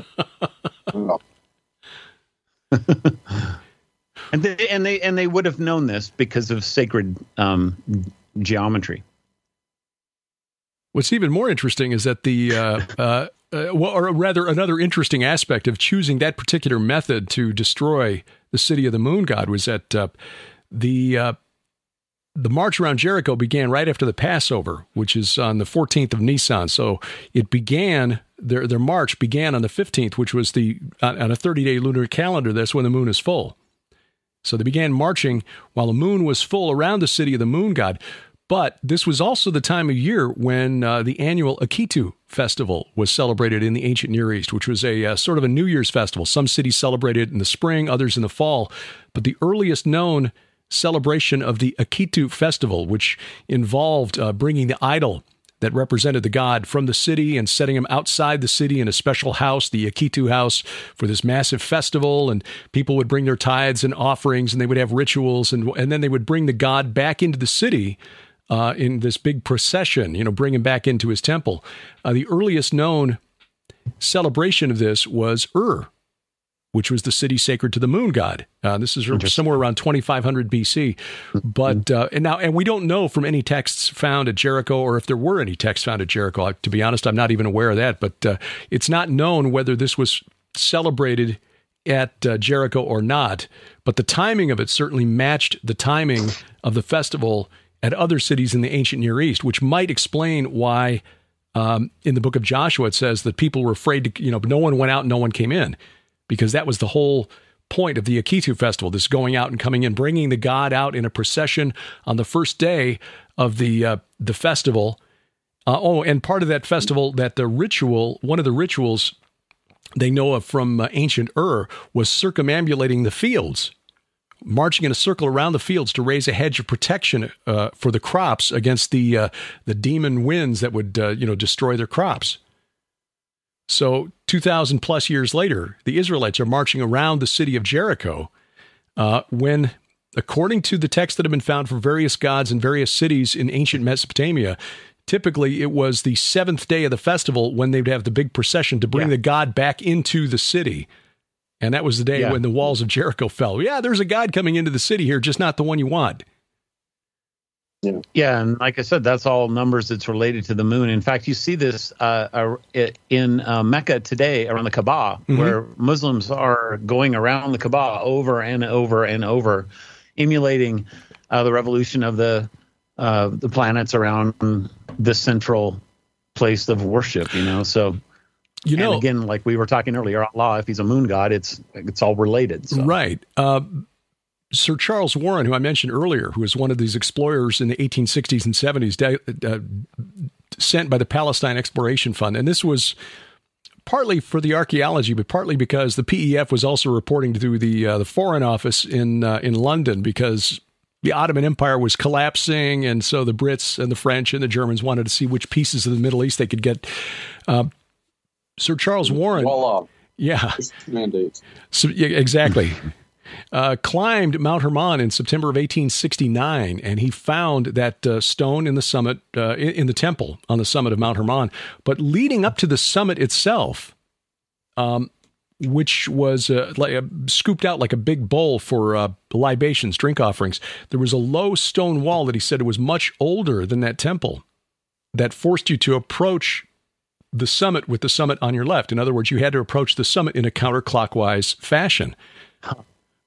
and they would have known this because of sacred geometry. What's even more interesting is that or rather another interesting aspect of choosing that particular method to destroy the city of the moon god was that the march around Jericho began right after the Passover, which is on the 14th of Nisan. So it began, their march began on the 15th, which was on a 30-day lunar calendar. That's when the moon is full. So they began marching while the moon was full around the city of the moon god. But this was also the time of year when the annual Akitu festival was celebrated in the ancient Near East, which was a sort of a New Year's festival. Some cities celebrated in the spring, others in the fall. But the earliest known celebration of the Akitu festival, which involved bringing the idol that represented the god from the city and setting him outside the city in a special house, the Akitu house, for this massive festival. And people would bring their tithes and offerings, and they would have rituals, and then they would bring the god back into the city in this big procession, bring him back into his temple. The earliest known celebration of this was which was the city sacred to the moon god. This is somewhere around 2500 BC. But and we don't know from any texts found at Jericho, or if there were any texts found at Jericho. To be honest, I'm not even aware of that. But it's not known whether this was celebrated at Jericho or not. But the timing of it certainly matched the timing of the festival at other cities in the ancient Near East, which might explain why in the book of Joshua it says that people were afraid to, no one went out and no one came in. Because that was the whole point of the Akitu festival, this going out and coming in, bringing the god out in a procession on the first day of the festival. And part of that festival, one of the rituals they know of from ancient was circumambulating the fields, marching in a circle around the fields to raise a hedge of protection for the crops against the demon winds that would destroy their crops. So 2,000 plus years later, the Israelites are marching around the city of Jericho when, according to the texts that have been found for various gods in various cities in ancient Mesopotamia, typically it was the seventh day of the festival when they would have the big procession to bring the god back into the city. And that was the day when the walls of Jericho fell. Yeah, there's a god coming into the city here, just not the one you want. Yeah, and like I said, that's all numbers that's related to the moon. In fact, you see this in Mecca today around the Kaaba, where Muslims are going around the Kaaba over and over and over, emulating the revolution of the planets around the central place of worship. So and again, like we were talking earlier, Allah, if he's a moon god, it's all related. So. Right. Sir Charles Warren, who I mentioned earlier, who was one of these explorers in the 1860s and 70s, sent by the Palestine Exploration Fund. And this was partly for the archaeology, but partly because the PEF was also reporting to the Foreign Office in London, because the Ottoman Empire was collapsing, and so the Brits and the French and the Germans wanted to see which pieces of the Middle East they could get. Sir Charles Warren... Voila. Yeah. Mandates. So, yeah, exactly. Climbed Mount Hermon in September of 1869, and he found that stone in the summit, in the temple on the summit of Mount Hermon. But leading up to the summit itself, which was scooped out like a big bowl for libations, drink offerings, there was a low stone wall that he said was much older than that temple that forced you to approach the summit with the summit on your left. In other words, you had to approach the summit in a counterclockwise fashion.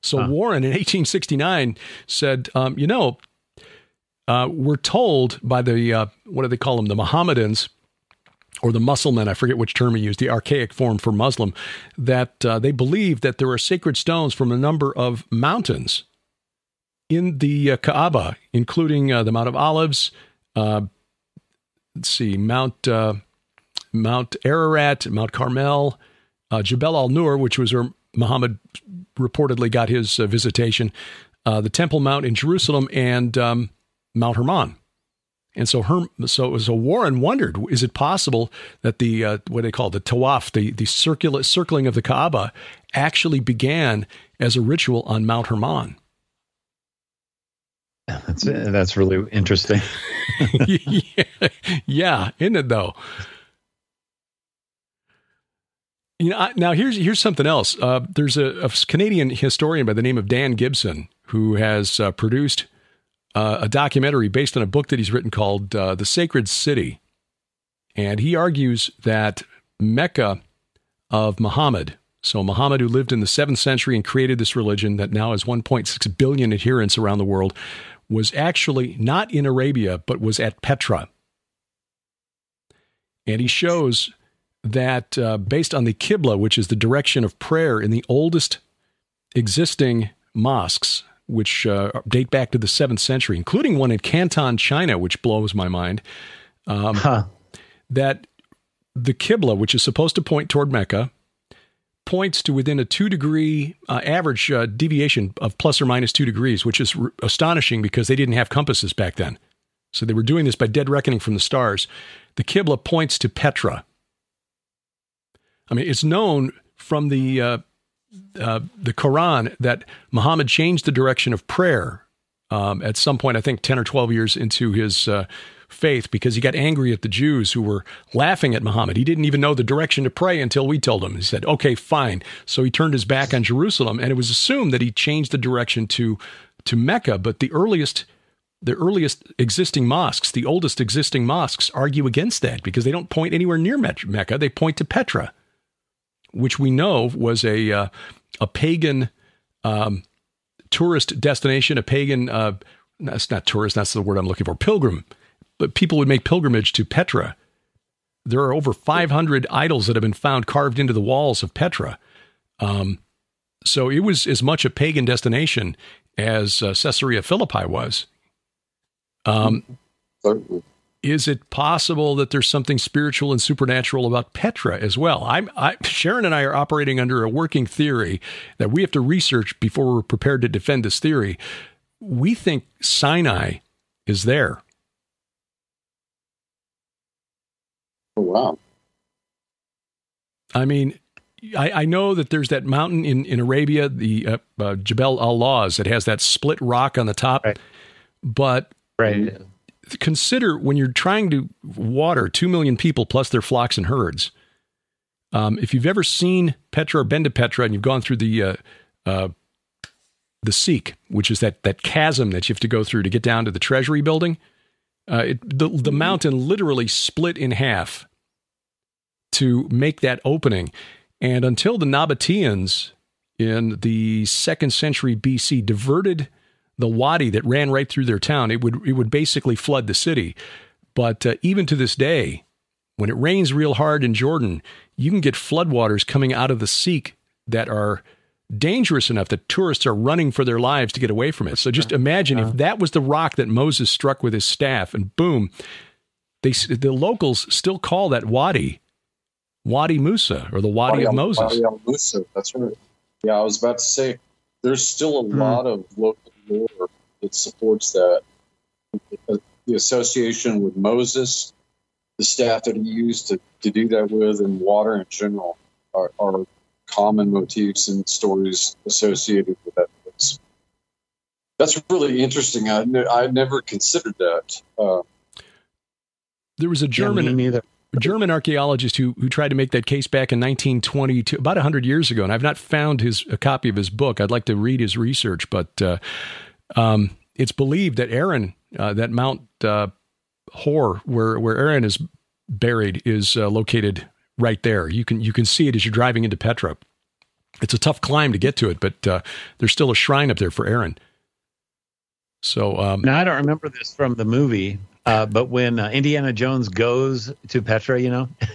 So Warren in 1869 said, we're told by the, what do they call them, the Mohammedans, or the Musselmen, I forget which term he used, the archaic form for Muslim, that they believe that there are sacred stones from a number of mountains in the Kaaba, including the Mount of Olives, Mount Ararat, Mount Carmel, Jebel al-Nur, which was where Muhammad reportedly got his visitation, the Temple Mount in Jerusalem, and Mount Hermon. And so Warren wondered, is it possible that the what they call the tawaf, the circling of the Kaaba, actually began as a ritual on Mount Hermon? That's really interesting. yeah, isn't it though? Now here's something else. There's a Canadian historian by the name of Dan Gibson who has produced a documentary based on a book that he's written called The Sacred City. And he argues that Mecca of Muhammad, so Muhammad, who lived in the 7th century and created this religion that now has 1.6 billion adherents around the world, was actually not in Arabia, but was at Petra. And he shows that based on the Qibla, which is the direction of prayer in the oldest existing mosques, which date back to the 7th century, including one in Canton, China, which blows my mind, that the Qibla, which is supposed to point toward Mecca, points to within a 2-degree average deviation of plus or minus 2 degrees, which is astonishing because they didn't have compasses back then. So they were doing this by dead reckoning from the stars. The Qibla points to Petra. I mean, it's known from the Quran that Muhammad changed the direction of prayer at some point, I think 10 or 12 years into his faith, because he got angry at the Jews who were laughing at Muhammad. He didn't even know the direction to pray until we told him. He said, okay, fine. So he turned his back on Jerusalem, and it was assumed that he changed the direction to Mecca, but the earliest existing mosques, the oldest existing mosques, argue against that because they don't point anywhere near Mecca. They point to Petra, which we know was a pagan tourist destination, a pagan, that's not tourist, that's the word I'm looking for, pilgrim. But people would make pilgrimage to Petra. There are over 500 idols that have been found carved into the walls of Petra. So it was as much a pagan destination as Caesarea Philippi was. Is it possible that there's something spiritual and supernatural about Petra as well? Sharon and I are operating under a working theory that we have to research before we're prepared to defend this theory. We think Sinai is there. Oh, wow. I mean, I know that there's that mountain in Arabia, the Jebel al-Lawz, that has that split rock on the top. Right. But consider when you're trying to water 2 million people plus their flocks and herds. If you've ever seen Petra or been to Petra and you've gone through the Seek, which is that chasm that you have to go through to get down to the Treasury building, the mountain literally split in half to make that opening. And until the Nabatians in the 2nd century BC diverted the wadi that ran right through their town, it would basically flood the city. But even to this day, when it rains real hard in Jordan, you can get floodwaters coming out of the Seek that are dangerous enough that tourists are running for their lives to get away from it. So just imagine if that was the rock that Moses struck with his staff, and boom, the locals still call that Wadi Musa, or the Wadi of Moses. Wadi al-Musa, that's right. Yeah, I was about to say, there's still a lot of local lore that supports that. The association with Moses, the staff that he used to do that with, and water in general are common motifs and stories associated with that place. That's really interesting. I never considered that. There was a German archaeologist who tried to make that case back in 1920, about 100 years ago, and I've not found a copy of his book. I'd like to read his research, but it's believed that Aaron, that Mount Hor, where Aaron is buried, is located right there. You can see it as you're driving into Petra. It's a tough climb to get to it, but there's still a shrine up there for Aaron. So now, I don't remember this from the movie, but when Indiana Jones goes to Petra,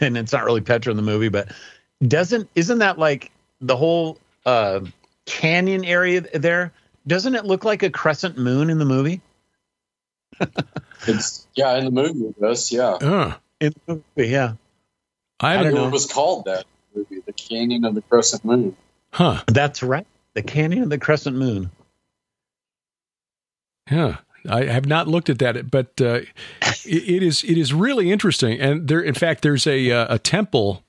and it's not really Petra in the movie, but isn't that like the whole canyon area there? Doesn't it look like a crescent moon in the movie? In the movie it does, yeah. In the movie, yeah. I don't know. It was called that movie, The Canyon of the Crescent Moon. Huh. That's right. The Canyon of the Crescent Moon. Yeah. I have not looked at that, but it is really interesting. And there's a temple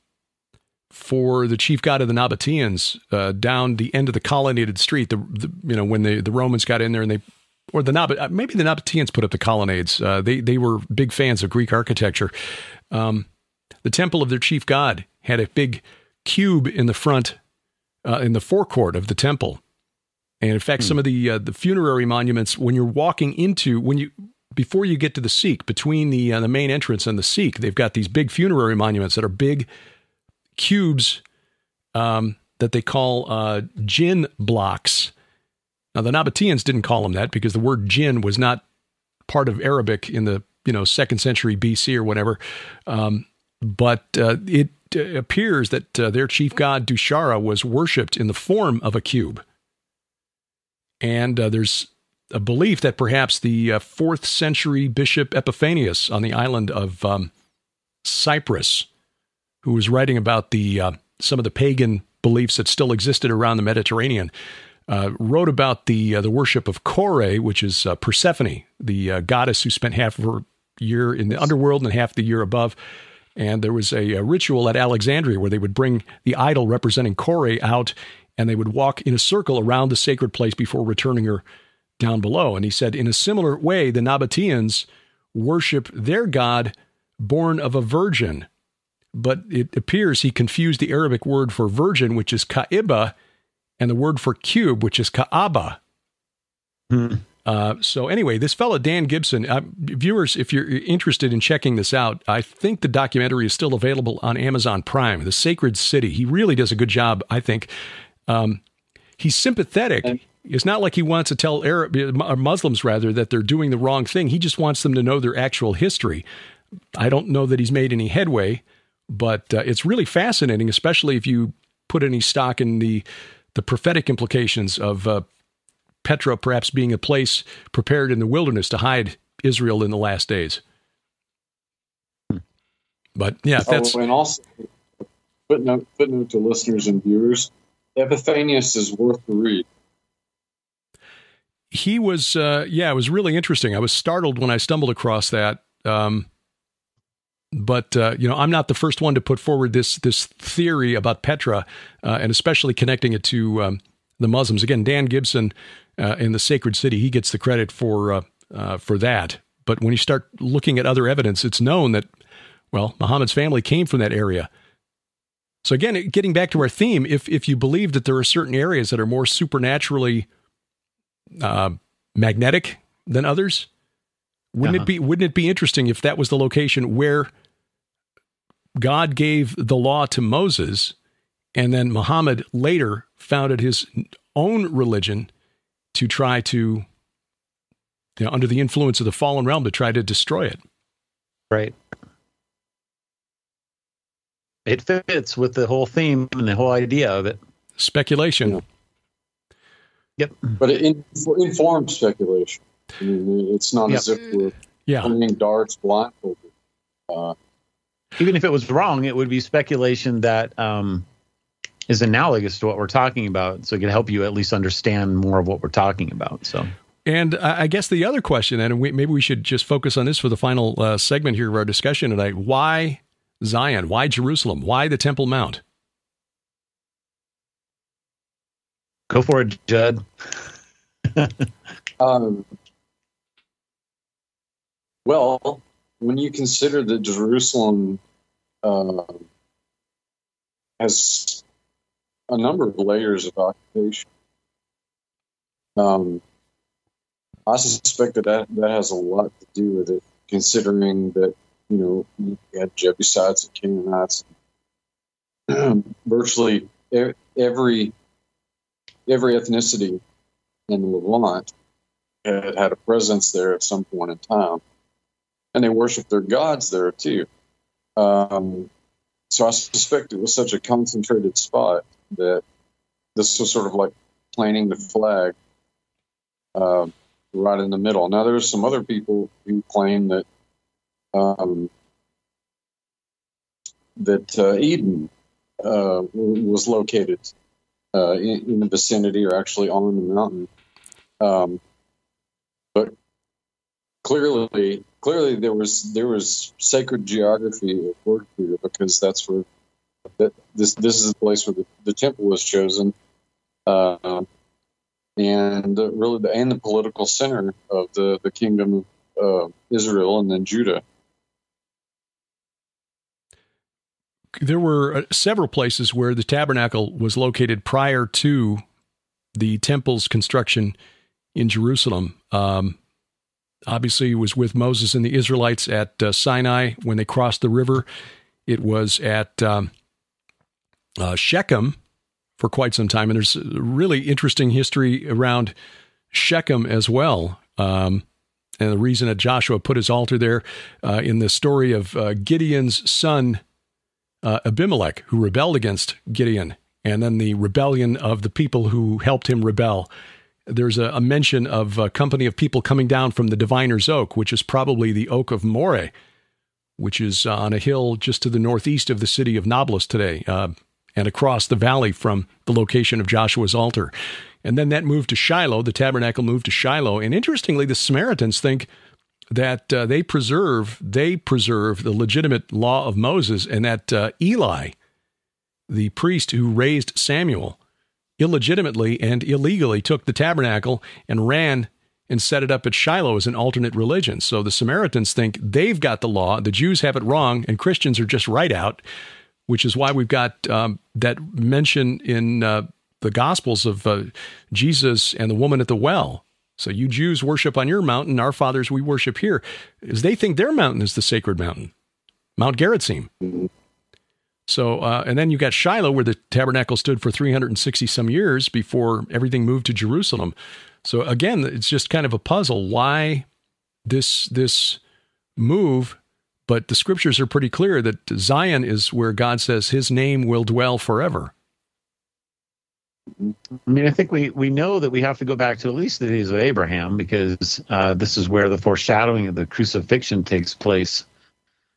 for the chief god of the Nabatians down the end of the colonnaded street. When the Romans got in there and maybe the Nabatians put up the colonnades. They were big fans of Greek architecture. The temple of their chief god had a big cube in the front, in the forecourt of the temple. And in fact, some of the funerary monuments, when you're walking before you get to the Seek, between the main entrance and the Seek, they've got these big funerary monuments that are big cubes that they call jinn blocks. Now, the Nabatians didn't call them that because the word jinn was not part of Arabic in the 2nd century BC or whatever. But it appears that their chief god, Dushara, was worshipped in the form of a cube. And there's a belief that perhaps the 4th century Bishop Epiphanius on the island of Cyprus, who was writing about some of the pagan beliefs that still existed around the Mediterranean, wrote about the worship of Kore, which is Persephone, the goddess who spent half of her year in the underworld and half the year above. And there was a ritual at Alexandria where they would bring the idol representing Kore out, and they would walk in a circle around the sacred place before returning her down below. And he said, in a similar way, the Nabatians worship their god born of a virgin. But it appears he confused the Arabic word for virgin, which is ka'iba, and the word for cube, which is ka'aba. So anyway, this fellow, Dan Gibson, viewers, if you're interested in checking this out, I think the documentary is still available on Amazon Prime, The Sacred City. He really does a good job, I think. He's sympathetic. It's not like he wants to tell Muslims, rather, that they're doing the wrong thing. He just wants them to know their actual history. I don't know that he's made any headway, but it's really fascinating, especially if you put any stock in the prophetic implications of Petra perhaps being a place prepared in the wilderness to hide Israel in the last days. But yeah, that's... and also, footnote to listeners and viewers, Epiphanius is worth the read. He was, it was really interesting. I was startled when I stumbled across that. But I'm not the first one to put forward this theory about Petra, and especially connecting it to the Muslims. Again, Dan Gibson in The Sacred City, he gets the credit for that. But when you start looking at other evidence, it's known that, well, Muhammad's family came from that area. So again, getting back to our theme, if you believe that there are certain areas that are more supernaturally magnetic than others, wouldn't it be interesting if that was the location where God gave the law to Moses, and then Muhammad later founded his own religion to try to, under the influence of the fallen realm, to try to destroy it? Right. It fits with the whole theme and the whole idea of it. Speculation. Yeah. Yep. But informed speculation. I mean, it's not as if we're playing darts blindfolded. Even if it was wrong, it would be speculation that is analogous to what we're talking about, so it can help you at least understand more of what we're talking about. So, and I guess the other question, and maybe we should just focus on this for the final segment here of our discussion tonight: why Zion? Why Jerusalem? Why the Temple Mount? Go for it, Judd. Well, when you consider that Jerusalem has a number of layers of occupation, I suspect that has a lot to do with it, considering that, you had Jebusites and Canaanites. Virtually every ethnicity in the Levant had a presence there at some point in time. And they worship their gods there too. So I suspect it was such a concentrated spot that this was sort of like planting the flag right in the middle. Now, there's some other people who claim that Eden was located in the vicinity, or actually on the mountain. But clearly there was sacred geography at work here, because that's where this is the place where the temple was chosen, and really the political center of the kingdom of Israel and then Judah. There were several places where the tabernacle was located prior to the temple's construction in Jerusalem. Obviously, it was with Moses and the Israelites at Sinai when they crossed the river. It was at Shechem for quite some time, and there's a really interesting history around Shechem as well. And the reason that Joshua put his altar there in the story of Gideon's son, Abimelech, who rebelled against Gideon, and then the rebellion of the people who helped him rebel. There's a mention of a company of people coming down from the diviner's oak, which is probably the oak of Moreh, which is on a hill just to the northeast of the city of Nablus today. and across the valley from the location of Joshua's altar. And then that moved to Shiloh. The tabernacle moved to Shiloh. And interestingly, the Samaritans think that they preserve the legitimate law of Moses, and that Eli, the priest who raised Samuel, illegitimately and illegally took the tabernacle and ran and set it up at Shiloh as an alternate religion. So the Samaritans think they've got the law, the Jews have it wrong, and Christians are just right out, which is why we've got that mention in the Gospels of Jesus and the woman at the well. So you Jews worship on your mountain, our fathers we worship here, as they think their mountain is the sacred mountain, Mount Gerizim. So, and then you got Shiloh, where the tabernacle stood for 360 some years before everything moved to Jerusalem. So again, it's just kind of a puzzle. Why this move? But the scriptures are pretty clear that Zion is where God says his name will dwell forever. I mean, I think we know that we have to go back to at least the days of Abraham, because this is where the foreshadowing of the crucifixion takes place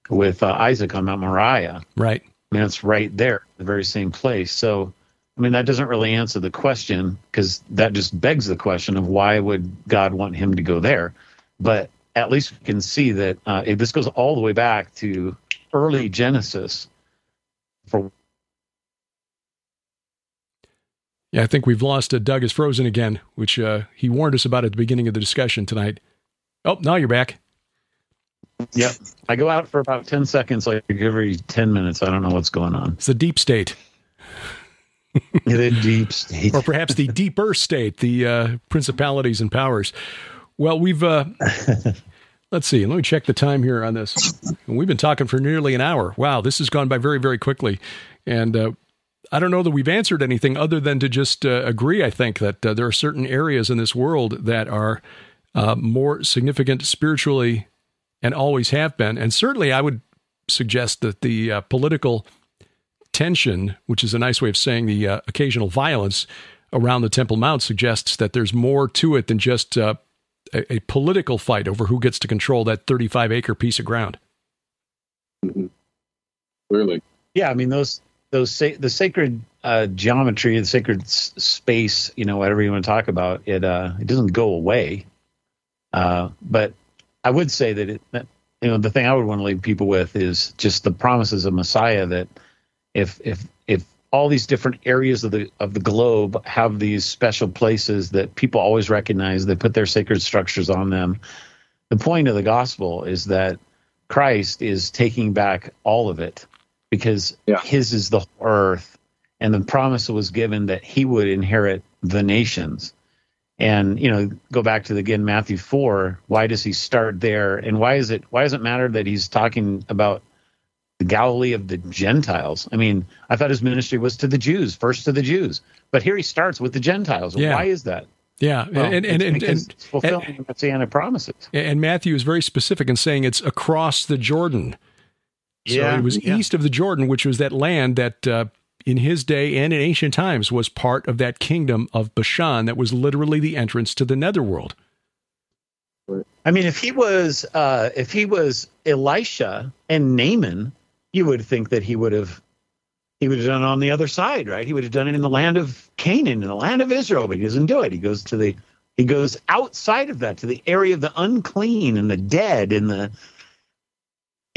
with Isaac on Mount Moriah. Right. I mean, it's right there, the very same place. So, I mean, that doesn't really answer the question, because that just begs the question of why would God want him to go there? But at least we can see that this goes all the way back to early Genesis. Yeah, I think we've lost Doug is frozen again, which he warned us about at the beginning of the discussion tonight. Oh, now you're back. Yep. I go out for about 10 seconds, like every 10 minutes. I don't know what's going on. It's the deep state. The deep state. Or perhaps the deeper state, the principalities and powers. Well, we've, let's see, let me check the time here on this. We've been talking for nearly an hour. Wow, this has gone by very, very quickly. And I don't know that we've answered anything other than to just agree, I think, that there are certain areas in this world that are more significant spiritually and always have been. And certainly I would suggest that the political tension, which is a nice way of saying the occasional violence around the Temple Mount, suggests that there's more to it than just a political fight over who gets to control that 35-acre piece of ground. Mm-hmm. Clearly. Yeah, I mean, the sacred geometry, the sacred space, whatever you want to talk about, it doesn't go away. But I would say that the thing I would want to leave people with is just the promises of Messiah, that if all these different areas of the globe have these special places that people always recognize, they put their sacred structures on them. The point of the gospel is that Christ is taking back all of it, because his is the earth, and the promise was given that he would inherit the nations. And, go back to, again, Matthew 4, why does he start there? And why does it matter that he's talking about the Galilee of the Gentiles? I mean, I thought his ministry was to the Jews, first to the Jews. But here he starts with the Gentiles. Yeah. Why is that? Yeah, well, and fulfilling the Messianic promises. And Matthew is very specific in saying it's across the Jordan. So it was east of the Jordan, which was that land that in his day and in ancient times was part of that kingdom of Bashan that was literally the entrance to the netherworld. I mean, if he was Elisha and Naaman, you would think that he would have done it on the other side, right? He would have done it in the land of Canaan, in the land of Israel, but he doesn't do it. He goes outside of that, to the area of the unclean and the dead and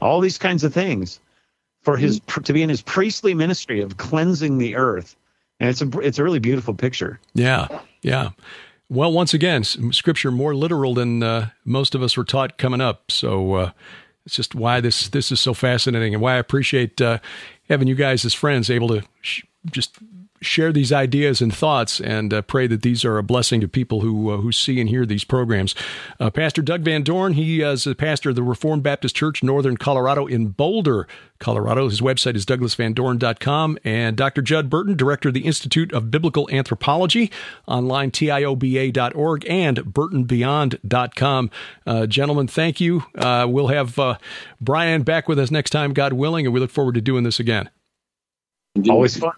all these kinds of things, for to be in his priestly ministry of cleansing the earth. And it's a really beautiful picture. Yeah. Well, once again, scripture more literal than most of us were taught coming up. So it's just why this is so fascinating, and why I appreciate having you guys as friends able to just share these ideas and thoughts, and pray that these are a blessing to people who see and hear these programs. Pastor Doug Van Dorn, he is a pastor of the Reformed Baptist Church, Northern Colorado, in Boulder, Colorado. His website is douglasvandorn.com. And Dr. Judd Burton, director of the Institute of Biblical Anthropology, online tioba.org and burtonbeyond.com. Gentlemen, thank you. We'll have Brian back with us next time, God willing, and we look forward to doing this again. Always fun.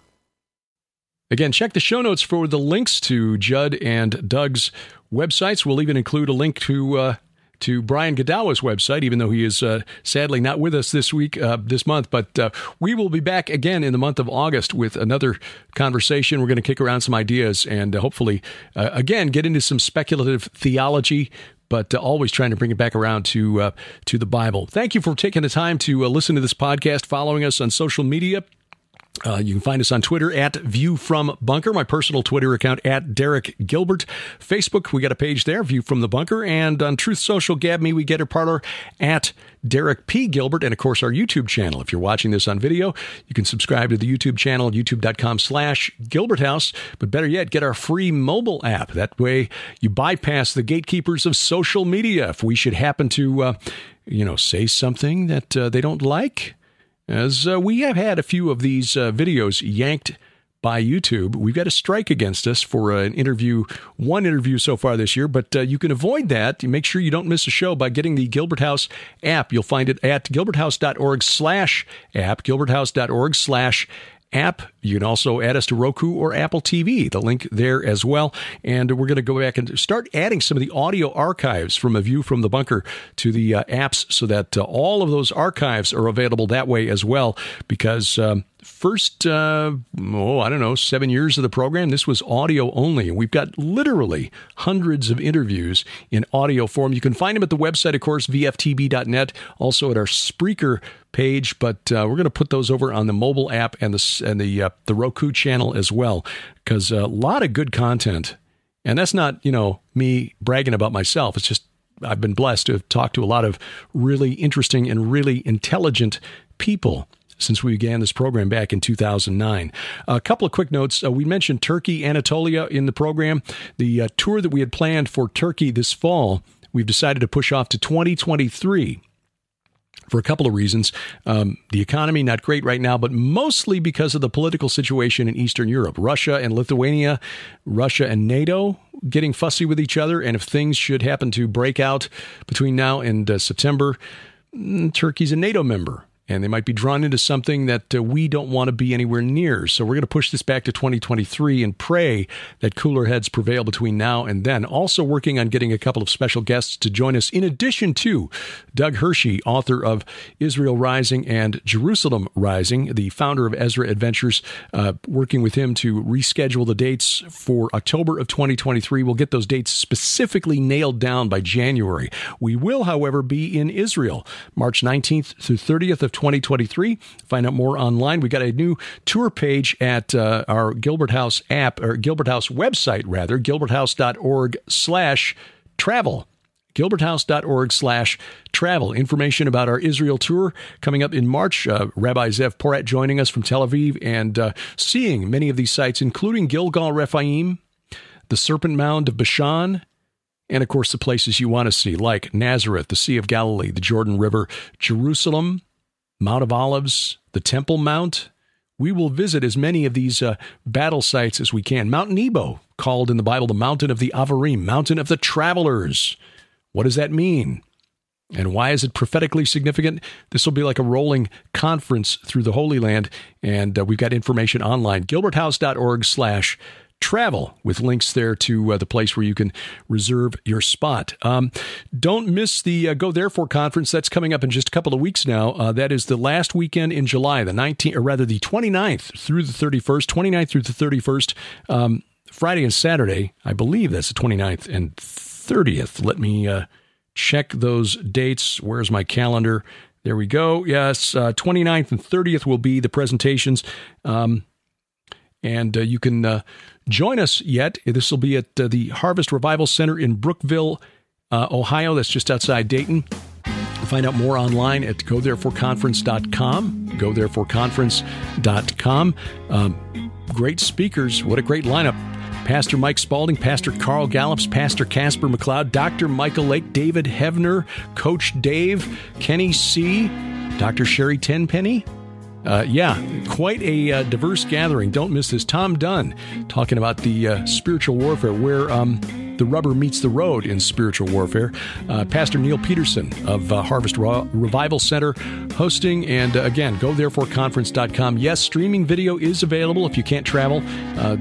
Again, check the show notes for the links to Judd and Doug's websites. We'll even include a link to to Brian Godawa's website, even though he is sadly not with us this month. But we will be back again in the month of August with another conversation. We're going to kick around some ideas and hopefully, again, get into some speculative theology, but always trying to bring it back around to the Bible. Thank you for taking the time to listen to this podcast, following us on social media. You can find us on Twitter at View From Bunker, my personal Twitter account at Derek Gilbert. Facebook, we got a page there, View From the Bunker. And on Truth Social, Gab Me, We Get Her Parlor at Derek P. Gilbert. And of course, our YouTube channel. If you're watching this on video, you can subscribe to the YouTube channel, youtube.com/GilbertHouse. But better yet, get our free mobile app. That way you bypass the gatekeepers of social media. If we should happen to, say something that they don't like, as we have had a few of these videos yanked by YouTube. We've got a strike against us for one interview so far this year, but you can avoid that. Make sure you don't miss a show by getting the Gilbert House app. You'll find it at gilberthouse.org/app, gilberthouse.org/app. You can also add us to Roku or Apple TV, the link there as well. And we're going to go back and start adding some of the audio archives from A View From the Bunker to the apps so that all of those archives are available that way as well. Because first, 7 years of the program, this was audio only. And we've got literally hundreds of interviews in audio form. You can find them at the website, of course, VFTB.net, also at our Spreaker page, but we're going to put those over on the mobile app and the Roku channel as well, because a lot of good content. And that's not, me bragging about myself. It's just I've been blessed to have talked to a lot of really interesting and really intelligent people since we began this program back in 2009. A couple of quick notes. We mentioned Turkey, Anatolia in the program. The tour that we had planned for Turkey this fall, we've decided to push off to 2023. For a couple of reasons. The economy, not great right now, but mostly because of the political situation in Eastern Europe. Russia and Lithuania, Russia and NATO getting fussy with each other. And if things should happen to break out between now and September, Turkey's a NATO member. And they might be drawn into something that we don't want to be anywhere near. So we're going to push this back to 2023 and pray that cooler heads prevail between now and then. Also working on getting a couple of special guests to join us, in addition to Doug Hershey, author of Israel Rising and Jerusalem Rising, the founder of Ezra Adventures, working with him to reschedule the dates for October of 2023. We'll get those dates specifically nailed down by January. We will, however, be in Israel, March 19th through 30th of 2023. Find out more online. We got a new tour page at our Gilbert House app, or Gilbert House website, rather, gilberthouse.org/travel. gilberthouse.org/travel. Information about our Israel tour coming up in March. Rabbi Zev Porat joining us from Tel Aviv and seeing many of these sites, including Gilgal Rephaim, the Serpent Mound of Bashan, and, of course, the places you want to see, like Nazareth, the Sea of Galilee, the Jordan River, Jerusalem, Mount of Olives, the Temple Mount. We will visit as many of these battle sites as we can. Mount Nebo, called in the Bible the Mountain of the Avarim, Mountain of the Travelers. What does that mean? And why is it prophetically significant? This will be like a rolling conference through the Holy Land, and we've got information online, gilberthouse.org/travel, with links there to the place where you can reserve your spot. Don't miss the Go Therefore conference. That's coming up in just a couple of weeks now. That is the last weekend in July, the 29th through the 31st, Friday and Saturday. I believe that's the 29th and 30th. Let me check those dates. Where's my calendar? There we go. Yes, 29th and 30th will be the presentations. And you can join us yet. This will be at the Harvest Revival Center in Brookville, Ohio. That's just outside Dayton. Find out more online at GoThereforeConference.com. GoThereforeConference.com. Great speakers. What a great lineup. Pastor Mike Spalding, Pastor Carl Gallups, Pastor Casper McLeod, Dr. Michael Lake, David Hevner, Coach Dave, Kenny C., Dr. Sherry Tenpenny. Quite a diverse gathering. Don't miss this. Tom Dunn talking about the spiritual warfare, where the rubber meets the road in spiritual warfare. Pastor Neil Peterson of Harvest Revival Center hosting, and again, go thereforeconference.com. Yes, streaming video is available if you can't travel.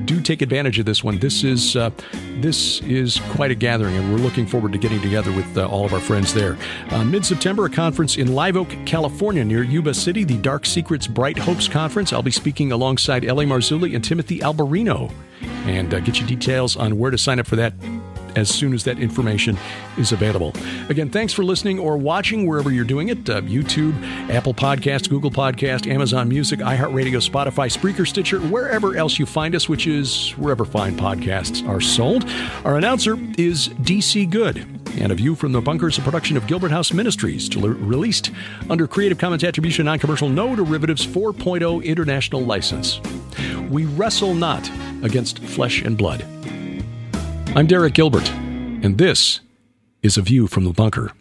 Do take advantage of this one. This is quite a gathering, and we're looking forward to getting together with all of our friends there. Mid-September, a conference in Live Oak, California, near Yuba City, the Dark Secrets, Bright Hopes Conference. I'll be speaking alongside L.A. Marzulli and Timothy Alberino, and get you details on where to sign up for that as soon as that information is available. Again, thanks for listening or watching wherever you're doing it. YouTube, Apple Podcasts, Google Podcasts, Amazon Music, iHeartRadio, Spotify, Spreaker, Stitcher, wherever else you find us, which is wherever fine podcasts are sold. Our announcer is DC Good. And A View from the Bunker is a production of Gilbert House Ministries, released under Creative Commons Attribution Non-Commercial No Derivatives 4.0 International License. We wrestle not against flesh and blood. I'm Derek Gilbert, and this is A View from the Bunker.